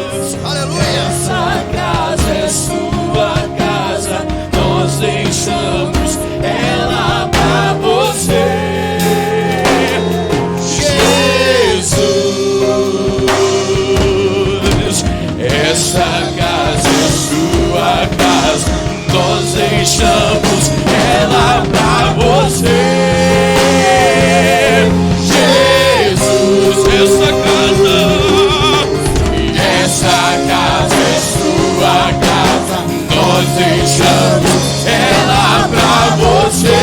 Aleluia. Essa casa é sua casa, nós deixamos ela pra você. Jesus, essa casa é sua casa, nós deixamos ela pra você. Jesus, essa casa é sua casa, nós deixamos ela pra você.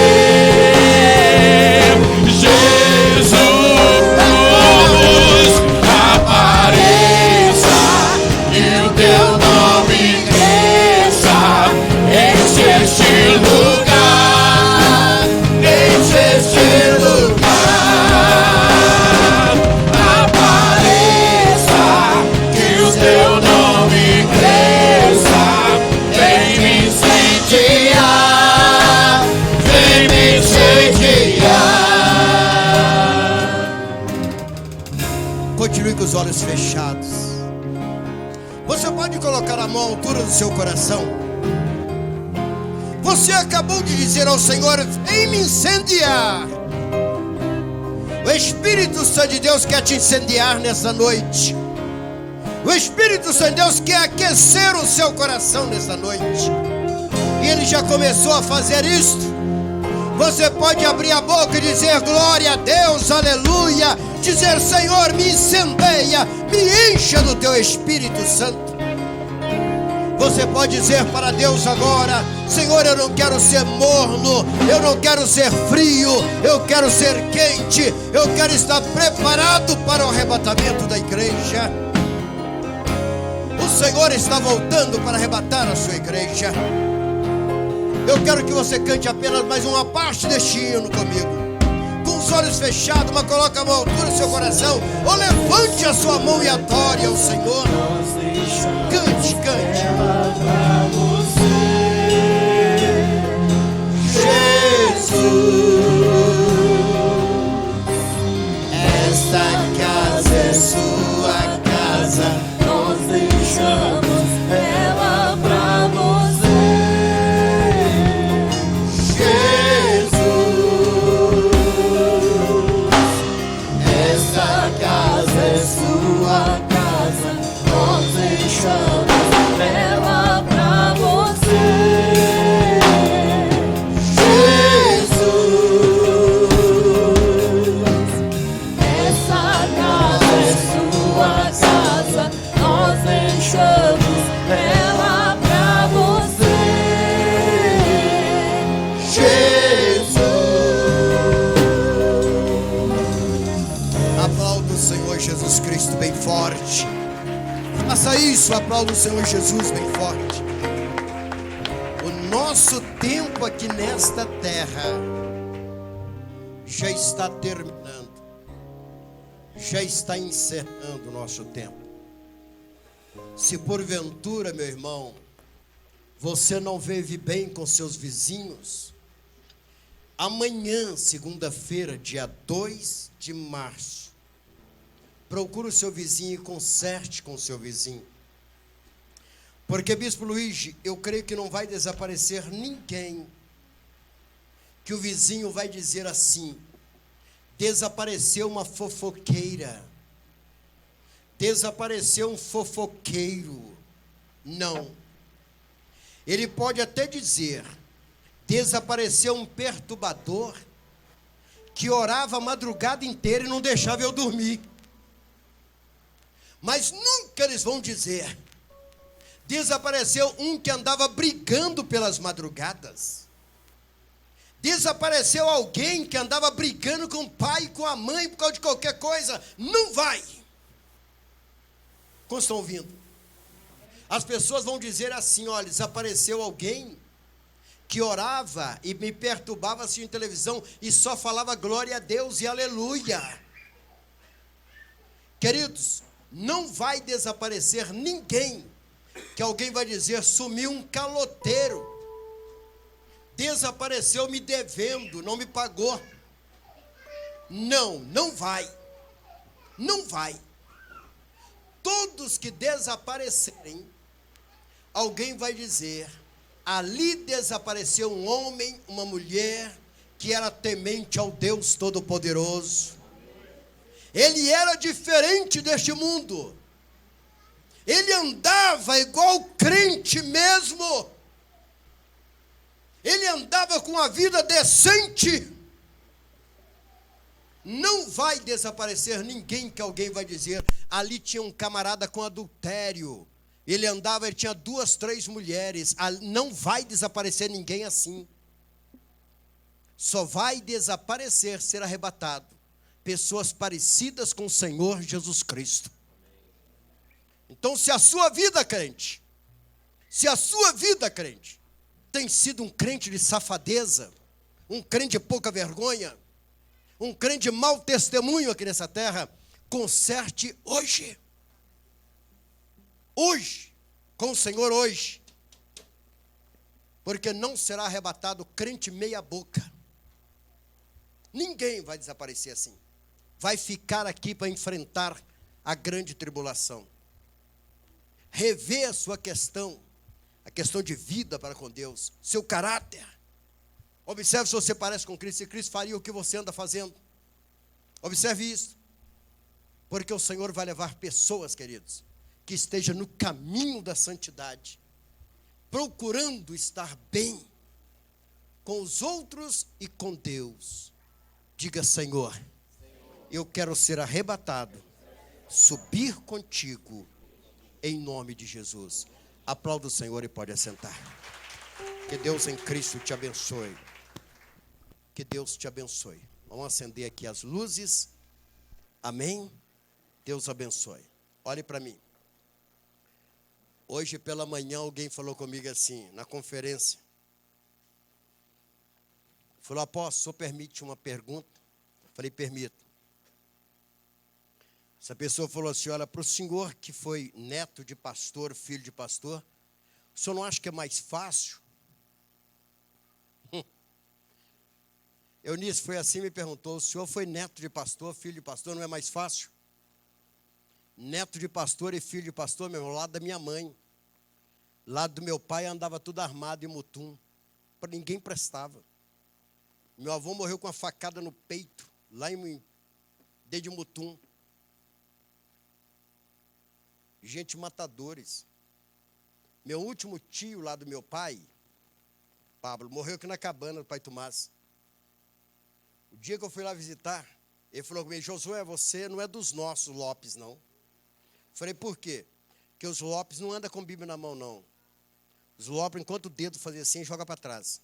Jesus, apareça e o teu nome cresça. Enche este lugar, enche este lugar. olhos fechados. Você pode colocar a mão à altura do seu coração. Você acabou de dizer ao Senhor: vem me incendiar. O Espírito Santo de Deus quer te incendiar nessa noite. O Espírito Santo de Deus quer aquecer o seu coração nessa noite. E Ele já começou a fazer isto. Você pode abrir a boca e dizer glória a Deus, aleluia. Dizer: Senhor, me incendeia, me encha do teu Espírito Santo. Você pode dizer para Deus agora: Senhor, eu não quero ser morno, eu não quero ser frio, eu quero ser quente, eu quero estar preparado para o arrebatamento da igreja. O Senhor está voltando para arrebatar a sua igreja. Eu quero que você cante apenas mais uma parte deste hino comigo, com os olhos fechados, mas coloque a mão à altura do seu coração, ou levante a sua mão e adore ao Senhor. Cante, cante. Jesus, esta casa é sua casa, Nós deixamos ela pra você. Jesus, esta casa é sua casa, Nós deixamos ela pra você. Essa casa é sua casa, nós deixamos ela pra você. Aplauda o Senhor Jesus Cristo bem forte. Faça isso, aplauda o Senhor Jesus bem forte. O nosso tempo aqui nesta terra já está terminando, já está encerrando o nosso tempo. Se porventura, meu irmão, você não vive bem com seus vizinhos, amanhã, segunda-feira, dia 2 de março, procure o seu vizinho e conserte com o seu vizinho. Porque, Bispo Luiz, eu creio que não vai desaparecer ninguém que o vizinho vai dizer assim: desapareceu uma fofoqueira, desapareceu um fofoqueiro. Não. Ele pode até dizer: desapareceu um perturbador que orava a madrugada inteira e não deixava eu dormir. Mas nunca eles vão dizer: desapareceu um que andava brigando pelas madrugadas. Desapareceu alguém que andava brigando com o pai e com a mãe por causa de qualquer coisa. Não vai. Como estão ouvindo? As pessoas vão dizer assim: olha, desapareceu alguém que orava e me perturbava assim em televisão e só falava glória a Deus e aleluia. Queridos, não vai desaparecer ninguém que alguém vai dizer: sumiu um caloteiro, desapareceu me devendo, não me pagou. Não, não vai. Não vai. Todos que desaparecerem, alguém vai dizer: ali desapareceu um homem, uma mulher que era temente ao Deus Todo-Poderoso. Ele era diferente deste mundo. Ele andava igual crente mesmo. Ele andava com a vida decente. Não vai desaparecer ninguém que alguém vai dizer: ali tinha um camarada com adultério. Ele andava, ele tinha 2, 3 mulheres. Não vai desaparecer ninguém assim. Só vai desaparecer, ser arrebatado, pessoas parecidas com o Senhor Jesus Cristo. Então, se a sua vida, crente, tem sido um crente de safadeza, um crente de pouca vergonha, um crente de mau testemunho aqui nessa terra, conserte hoje. Hoje, com o Senhor hoje. Porque não será arrebatado crente meia boca. Ninguém vai desaparecer assim. Vai ficar aqui para enfrentar a grande tribulação. Rever a sua questão, a questão de vida para com Deus, seu caráter. Observe se você parece com Cristo, se Cristo faria o que você anda fazendo. Observe isso. Porque o Senhor vai levar pessoas, queridos, que estejam no caminho da santidade, procurando estar bem com os outros e com Deus. Diga: Senhor, eu quero ser arrebatado, subir contigo, em nome de Jesus. Aplauda o Senhor e pode assentar. Que Deus em Cristo te abençoe. Que Deus te abençoe. Vamos acender aqui as luzes. Amém? Deus abençoe. Olhe para mim. Hoje pela manhã alguém falou comigo assim, na conferência. Falou: apóstolo, o senhor permite uma pergunta? Falei: permito. Essa pessoa falou assim: olha, para o senhor que foi neto de pastor, filho de pastor, o senhor não acha que é mais fácil? Eunice foi assim, me perguntou: o senhor foi neto de pastor, filho de pastor, não é mais fácil? Neto de pastor e filho de pastor, meu irmão, lado da minha mãe. Lado do meu pai andava tudo armado em mutum. Para ninguém prestava. Meu avô morreu com uma facada no peito, lá em desde Mutum. Gente matadores. Meu último tio lá do meu pai, Pablo, morreu aqui na cabana do pai Tomás. O dia que eu fui lá visitar, ele falou comigo: Josué, você não é dos nossos Lopes, não. Falei: por quê? Porque os Lopes não andam com Bíblia na mão, não. Os Lopes, enquanto o dedo fazia assim, joga para trás.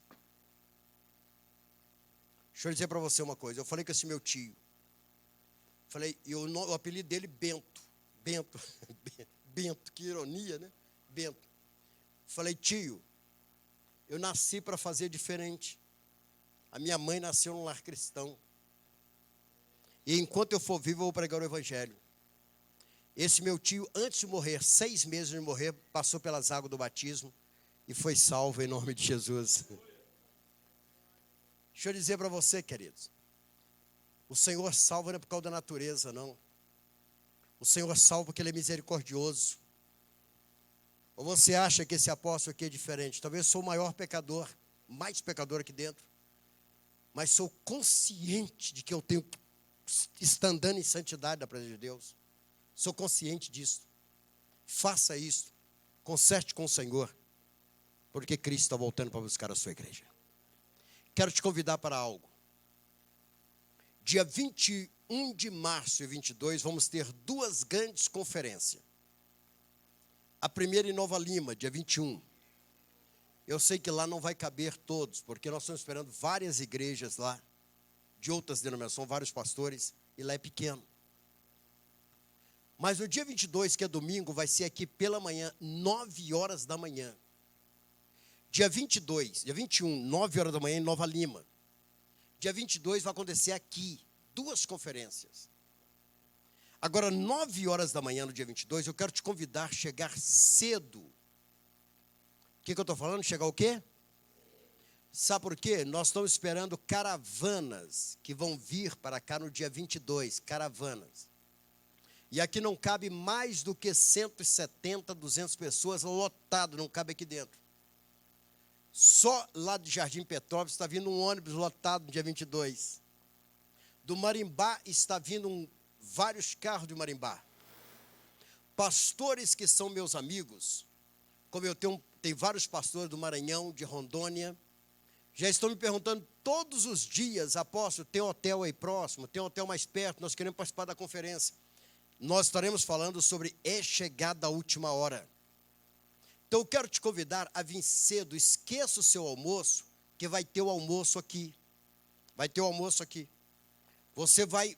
Deixa eu dizer para você uma coisa. Eu falei com esse meu tio. Falei, e o apelido dele, Bento. Bento. Bento, que ironia, né? Bento. Falei: tio, eu nasci para fazer diferente. A minha mãe nasceu num lar cristão. E enquanto eu for vivo, eu vou pregar o evangelho. Esse meu tio, antes de morrer, 6 meses de morrer, passou pelas águas do batismo e foi salvo em nome de Jesus. Deixa eu dizer para você, queridos. O Senhor salva não é por causa da natureza, não. O Senhor salva porque Ele é misericordioso. Ou você acha que esse apóstolo aqui é diferente? Talvez eu sou o maior pecador, mais pecador aqui dentro. Mas sou consciente de que eu tenho que estar andando em santidade da presença de Deus. Sou consciente disso. Faça isso. Conserte com o Senhor. Porque Cristo está voltando para buscar a sua igreja. Quero te convidar para algo. Dia 21 de março e 22, vamos ter 2 grandes conferências. A primeira em Nova Lima, dia 21. Eu sei que lá não vai caber todos, porque nós estamos esperando várias igrejas lá, de outras denominações, vários pastores, e lá é pequeno. Mas no dia 22, que é domingo, vai ser aqui pela manhã, 9 horas da manhã. Dia 22, dia 21, 9 horas da manhã em Nova Lima. Dia 22 vai acontecer aqui, 2 conferências. Agora, 9 horas da manhã no dia 22, eu quero te convidar a chegar cedo. O que eu estou falando? Chegar o quê? Sabe por quê? Nós estamos esperando caravanas que vão vir para cá no dia 22, caravanas. E aqui não cabe mais do que 170, 200 pessoas, lotado, não cabe aqui dentro. Só lá de Jardim Petrópolis está vindo um ônibus lotado no dia 22. Do Marimbá está vindo vários carros de Marimbá. Pastores que são meus amigos, como eu tenho vários pastores do Maranhão, de Rondônia, já estão me perguntando todos os dias: apóstolo, tem hotel aí próximo, tem hotel mais perto, nós queremos participar da conferência. Nós estaremos falando sobre chegada a última hora. Então eu quero te convidar a vir cedo. Esqueça o seu almoço, que vai ter o almoço aqui. Vai ter o almoço aqui. Você vai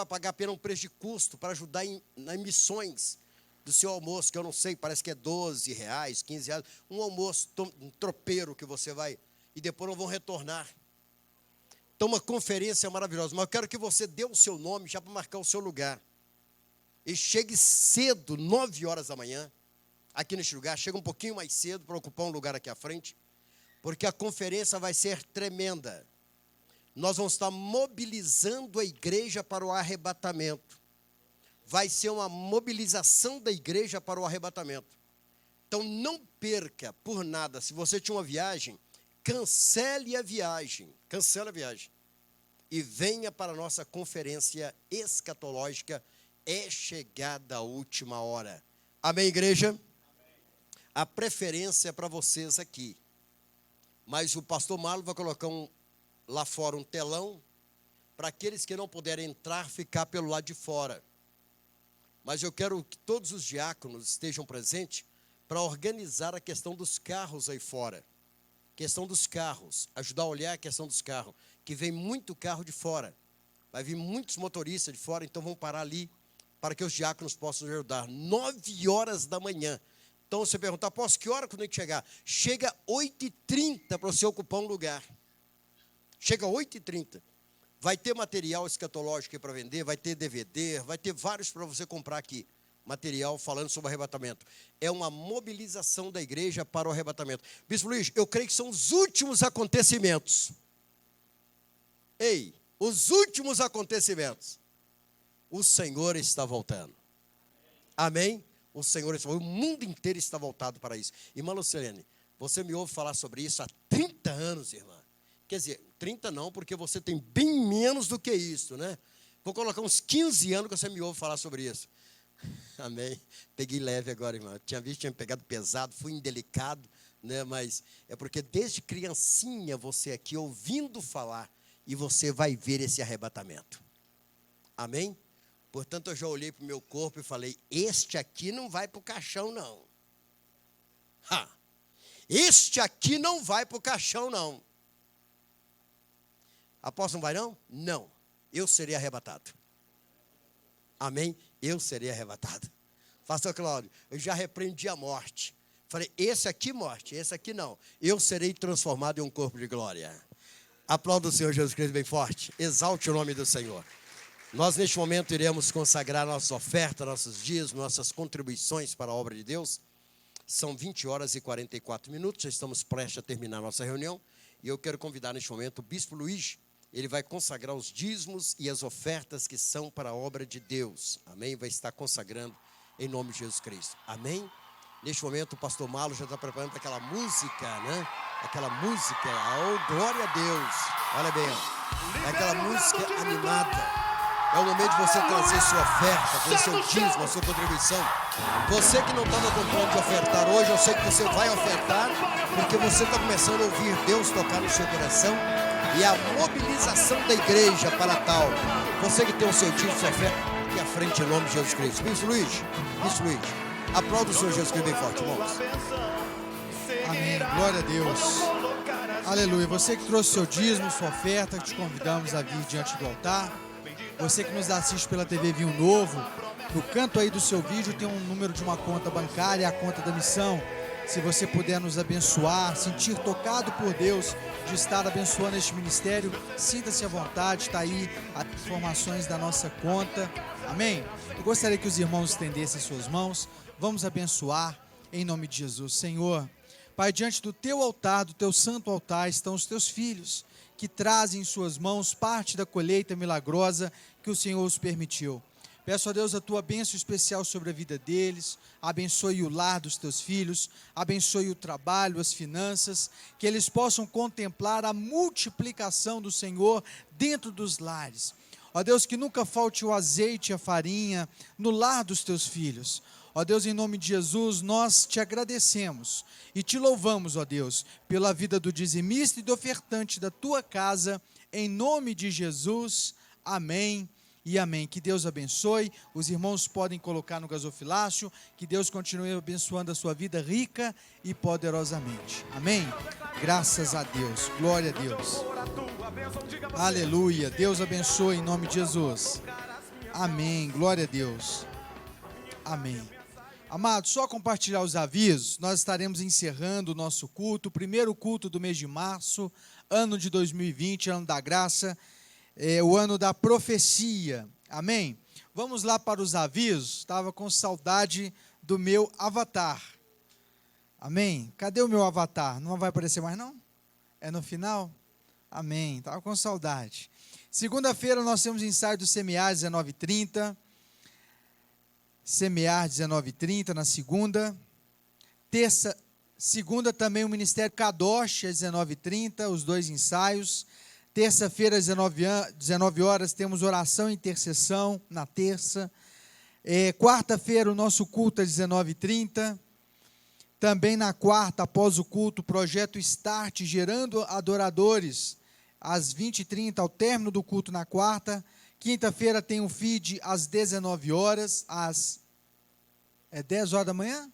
pagar apenas um preço de custo para ajudar nas missões do seu almoço, que eu não sei, parece que é R$12, R$15. Um almoço, um tropeiro que você vai, e depois não vão retornar. Então uma conferência maravilhosa. Mas eu quero que você dê o seu nome já para marcar o seu lugar. E chegue cedo, 9 horas da manhã, aqui neste lugar. Chega um pouquinho mais cedo para ocupar um lugar aqui à frente, porque a conferência vai ser tremenda. Nós vamos estar mobilizando a igreja para o arrebatamento. vai ser uma mobilização da igreja para o arrebatamento. Então não perca por nada. Se você tinha uma viagem, cancele a viagem. Cancela a viagem. E venha para a nossa conferência escatológica. É chegada a última hora. Amém, igreja? Amém. A preferência é para vocês aqui. Mas o pastor Marlon vai colocar lá fora um telão para aqueles que não puderem entrar, ficar pelo lado de fora. Mas eu quero que todos os diáconos estejam presentes para organizar a questão dos carros aí fora. Questão dos carros, ajudar a olhar a questão dos carros, que vem muito carro de fora. Vai vir muitos motoristas de fora, então vamos parar ali para que os diáconos possam ajudar. 9 horas da manhã. Então você pergunta, após que hora quando a gente chegar? Chega 8h30 para você ocupar um lugar. Chega 8h30. Vai ter material escatológico para vender, vai ter DVD, vai ter vários para você comprar aqui. Material falando sobre arrebatamento. É uma mobilização da igreja para o arrebatamento. Bispo Luiz, eu creio que são os últimos acontecimentos. Ei, os últimos acontecimentos. O Senhor está voltando. Amém? O Senhor está voltando. O mundo inteiro está voltado para isso. Irmã Lucilene, você me ouve falar sobre isso há 30 anos, irmã. Quer dizer, 30 não, porque você tem bem menos do que isso, né? Vou colocar uns 15 anos que você me ouve falar sobre isso. Amém. Peguei leve agora, irmão. Tinha visto, tinha pegado pesado, fui indelicado, né? Mas é porque desde criancinha você aqui ouvindo falar e você vai ver esse arrebatamento. Amém? Portanto, eu já olhei para o meu corpo e falei, este aqui não vai para o caixão, não. Este aqui não vai para o caixão, não. Apóstolo, não vai não? Não. Eu serei arrebatado. Amém? Eu serei arrebatado. Pastor Cláudio, eu já repreendi a morte. Falei, esse aqui morte, esse aqui não. Eu serei transformado em um corpo de glória. Aplauda o Senhor Jesus Cristo bem forte. Exalte o nome do Senhor. Nós, neste momento, iremos consagrar nossa oferta, nossos dias, nossas contribuições para a obra de Deus. São 20 horas e 44 minutos. Já estamos prestes a terminar a nossa reunião. E eu quero convidar, neste momento, o Bispo Luiz. Ele vai consagrar os dízimos e as ofertas que são para a obra de Deus. Amém? Vai estar consagrando em nome de Jesus Cristo. Amém? Neste momento, o pastor Malo já está preparando aquela música, né? Aquela música, oh, glória a Deus. Olha bem, ó. É aquela música animada. É o momento de você trazer sua oferta, trazer seu dízimo, a sua contribuição. Você que não estava com plano de ofertar hoje, eu sei que você vai ofertar, porque você está começando a ouvir Deus tocar no seu coração. E a mobilização da igreja para tal. Você que tem o seu dízimo, sua oferta, aqui à frente em nome de Jesus Cristo. Bispo Luiz, aplauda o Senhor Jesus Cristo bem forte, irmãos. Amém, glória a Deus. Aleluia, você que trouxe seu dízimo, sua oferta, te convidamos a vir diante do altar. Você que nos assiste pela TV Vinho Novo, no canto aí do seu vídeo tem um número de uma conta bancária, a conta da missão. Se você puder nos abençoar, sentir tocado por Deus de estar abençoando este ministério, sinta-se à vontade, está aí as informações da nossa conta. Amém? Eu gostaria que os irmãos estendessem suas mãos. Vamos abençoar em nome de Jesus. Senhor, Pai, diante do teu altar, do teu santo altar, estão os teus filhos, que trazem em suas mãos parte da colheita milagrosa que o Senhor os permitiu. Peço a Deus a tua bênção especial sobre a vida deles, abençoe o lar dos teus filhos, abençoe o trabalho, as finanças, que eles possam contemplar a multiplicação do Senhor dentro dos lares. Ó Deus, que nunca falte o azeite e a farinha no lar dos teus filhos. Ó Deus, em nome de Jesus, nós te agradecemos e te louvamos, ó Deus, pela vida do dizimista e do ofertante da tua casa, em nome de Jesus, amém e amém. Que Deus abençoe, os irmãos podem colocar no gasofilácio, que Deus continue abençoando a sua vida rica e poderosamente, amém? Graças a Deus, glória a Deus, aleluia, Deus abençoe em nome de Jesus, amém, glória a Deus, amém. Amados, só compartilhar os avisos, nós estaremos encerrando o nosso culto, o primeiro culto do mês de março, ano de 2020, ano da graça, o ano da profecia, amém? Vamos lá para os avisos, estava com saudade do meu avatar, amém? Cadê o meu avatar? Não vai aparecer mais não? É no final? Amém, estava com saudade. Segunda-feira nós temos ensaio do Semiário, 19h30, Semear, 19h30, na segunda. Segunda também o Ministério Kadosh, às 19h30, os 2 ensaios. Terça-feira, às 19 horas, temos oração e intercessão, na terça. Quarta-feira, o nosso culto, às 19h30. Também na quarta, após o culto, o projeto Start, gerando adoradores, às 20h30, ao término do culto na quarta. Quinta-feira tem o feed às 19 horas, às 10 horas da manhã?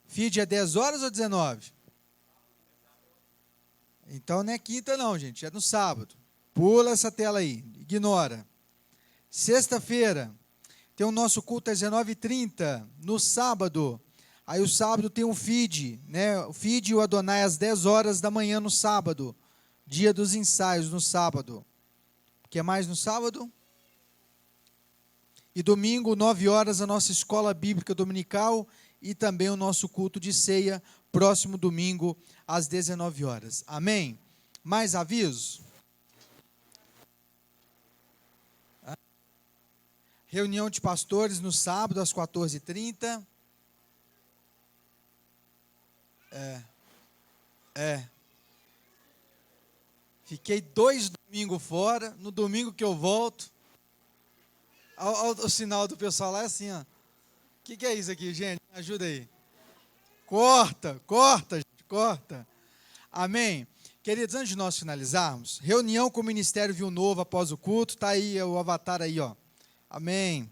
Feed é 10 horas ou 19? Então não é quinta não, gente, é no sábado. Pula essa tela aí, ignora. Sexta-feira tem o nosso culto às 19h30, no sábado. Aí o sábado tem um feed, né? O feed e o Adonai às 10 horas da manhã no sábado. Dia dos ensaios no sábado. O que mais no sábado? E domingo, 9 horas, a nossa escola bíblica dominical e também o nosso culto de ceia, próximo domingo, às 19 horas. Amém? Mais aviso? Reunião de pastores no sábado, às 14h30. Fiquei 2 domingos fora. No domingo que eu volto, o sinal do pessoal lá é assim, ó. O que é isso aqui, gente? Me ajuda aí. Corta, gente, corta. Amém? Queridos, antes de nós finalizarmos, reunião com o Ministério Viu Novo após o culto. Está aí o avatar aí, ó. Amém.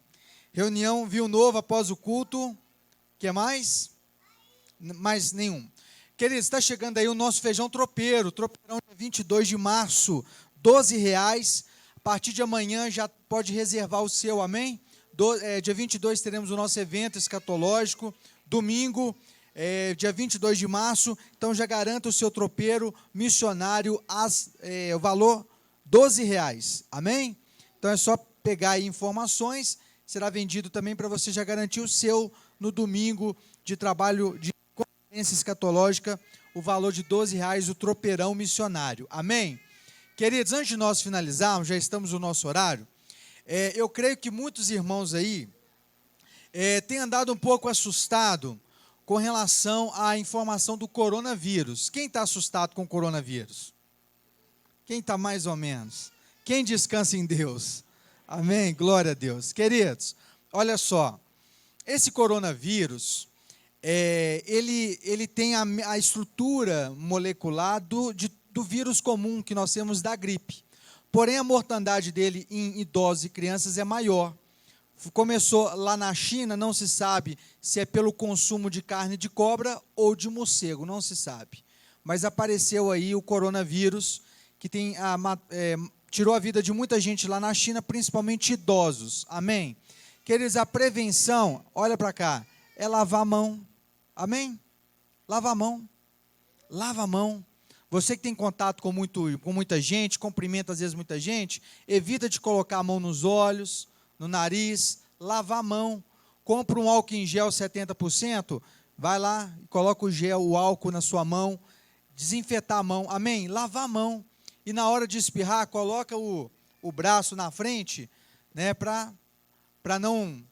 Reunião Viu Novo após o culto. O que mais? Mais nenhum. Queridos, está chegando aí o nosso feijão tropeiro. Tropeirão dia 22 de março. R$12. A partir de amanhã já pode reservar o seu, amém? Dia 22 teremos o nosso evento escatológico. Domingo, dia 22 de março. Então já garanta o seu tropeiro missionário, o valor R$12. Amém? Então é só pegar aí informações. Será vendido também para você já garantir o seu no domingo de trabalho de conferência escatológica. O valor de R$12, o tropeirão missionário. Amém? Queridos, antes de nós finalizarmos, já estamos no nosso horário. Eu creio que muitos irmãos aí têm andado um pouco assustado com relação à informação do coronavírus. Quem está assustado com o coronavírus? Quem está mais ou menos? Quem descansa em Deus? Amém? Glória a Deus. Queridos, olha só, esse coronavírus, ele tem a estrutura molecular do vírus comum que nós temos da gripe. Porém, a mortandade dele em idosos e crianças é maior. Começou lá na China, não se sabe se é pelo consumo de carne de cobra ou de morcego, não se sabe. Mas apareceu aí o coronavírus, que tirou a vida de muita gente lá na China, principalmente idosos. Amém? Queridos, a prevenção, olha para cá, é lavar a mão. Amém? Lava a mão. Lava a mão. Você que tem contato com muita gente, cumprimenta às vezes muita gente, evita de colocar a mão nos olhos, no nariz, lava a mão. Compra um álcool em gel 70%, vai lá e coloca o álcool na sua mão, desinfetar a mão, amém? Lavar a mão. E na hora de espirrar, coloca o braço na frente, né, para não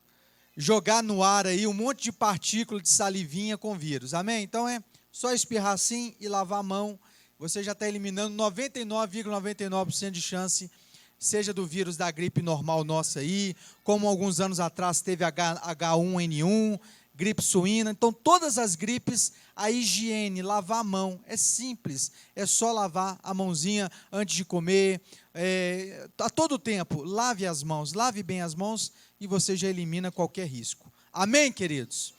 jogar no ar aí um monte de partícula de salivinha com vírus, amém? Então é só espirrar assim e lavar a mão. Você já está eliminando 99,99% de chance, seja do vírus da gripe normal nossa aí, como alguns anos atrás teve H1N1, gripe suína. Então, todas as gripes, a higiene, lavar a mão, é simples. É só lavar a mãozinha antes de comer. A todo tempo, lave as mãos, lave bem as mãos e você já elimina qualquer risco. Amém, queridos?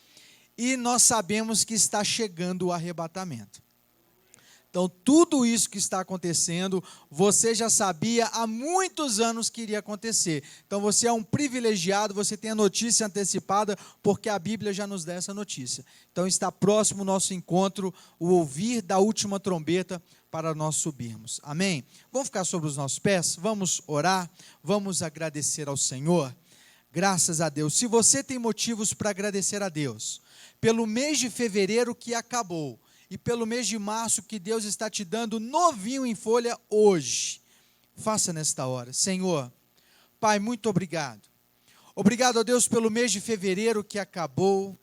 E nós sabemos que está chegando o arrebatamento. Então, tudo isso que está acontecendo, você já sabia há muitos anos que iria acontecer. Então, você é um privilegiado, você tem a notícia antecipada, porque a Bíblia já nos dá essa notícia. Então, está próximo o nosso encontro, o ouvir da última trombeta para nós subirmos. Amém? Vamos ficar sobre os nossos pés? Vamos orar? Vamos agradecer ao Senhor? Graças a Deus. Se você tem motivos para agradecer a Deus, pelo mês de fevereiro que acabou, e pelo mês de março que Deus está te dando novinho em folha hoje, faça nesta hora. Senhor, Pai, muito obrigado. Obrigado, ó Deus, pelo mês de fevereiro que acabou.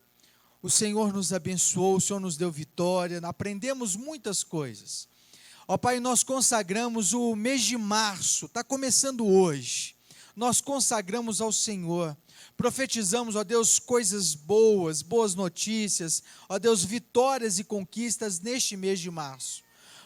O Senhor nos abençoou, o Senhor nos deu vitória, aprendemos muitas coisas. Ó Pai, nós consagramos o mês de março, está começando hoje. Nós consagramos ao Senhor, profetizamos, ó Deus, coisas boas, boas notícias, ó Deus, vitórias e conquistas neste mês de março.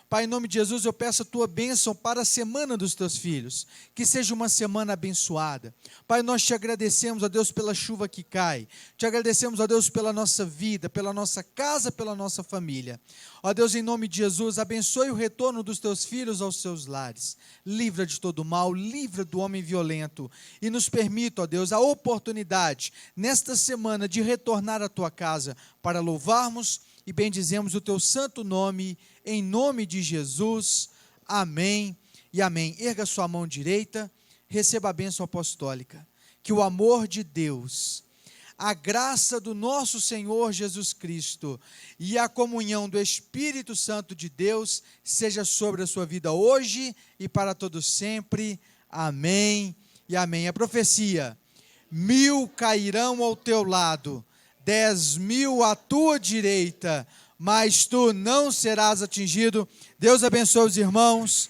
Pai, em nome de Jesus, eu peço a tua bênção para a semana dos teus filhos, que seja uma semana abençoada. Pai, nós te agradecemos, ó Deus, pela chuva que cai, te agradecemos, ó Deus, pela nossa vida, pela nossa casa, pela nossa família. Ó Deus, em nome de Jesus, abençoe o retorno dos teus filhos aos seus lares, livra de todo mal, livra do homem violento, e nos permita, ó Deus, a oportunidade, nesta semana, de retornar à tua casa, para louvarmos e bendizemos o teu santo nome, em nome de Jesus, amém e amém. Erga sua mão direita, receba a bênção apostólica. Que o amor de Deus, a graça do nosso Senhor Jesus Cristo e a comunhão do Espírito Santo de Deus seja sobre a sua vida hoje e para todos sempre. Amém e amém. A profecia: 1000 cairão ao teu lado, 10.000 à tua direita, mas tu não serás atingido. Deus abençoe os irmãos.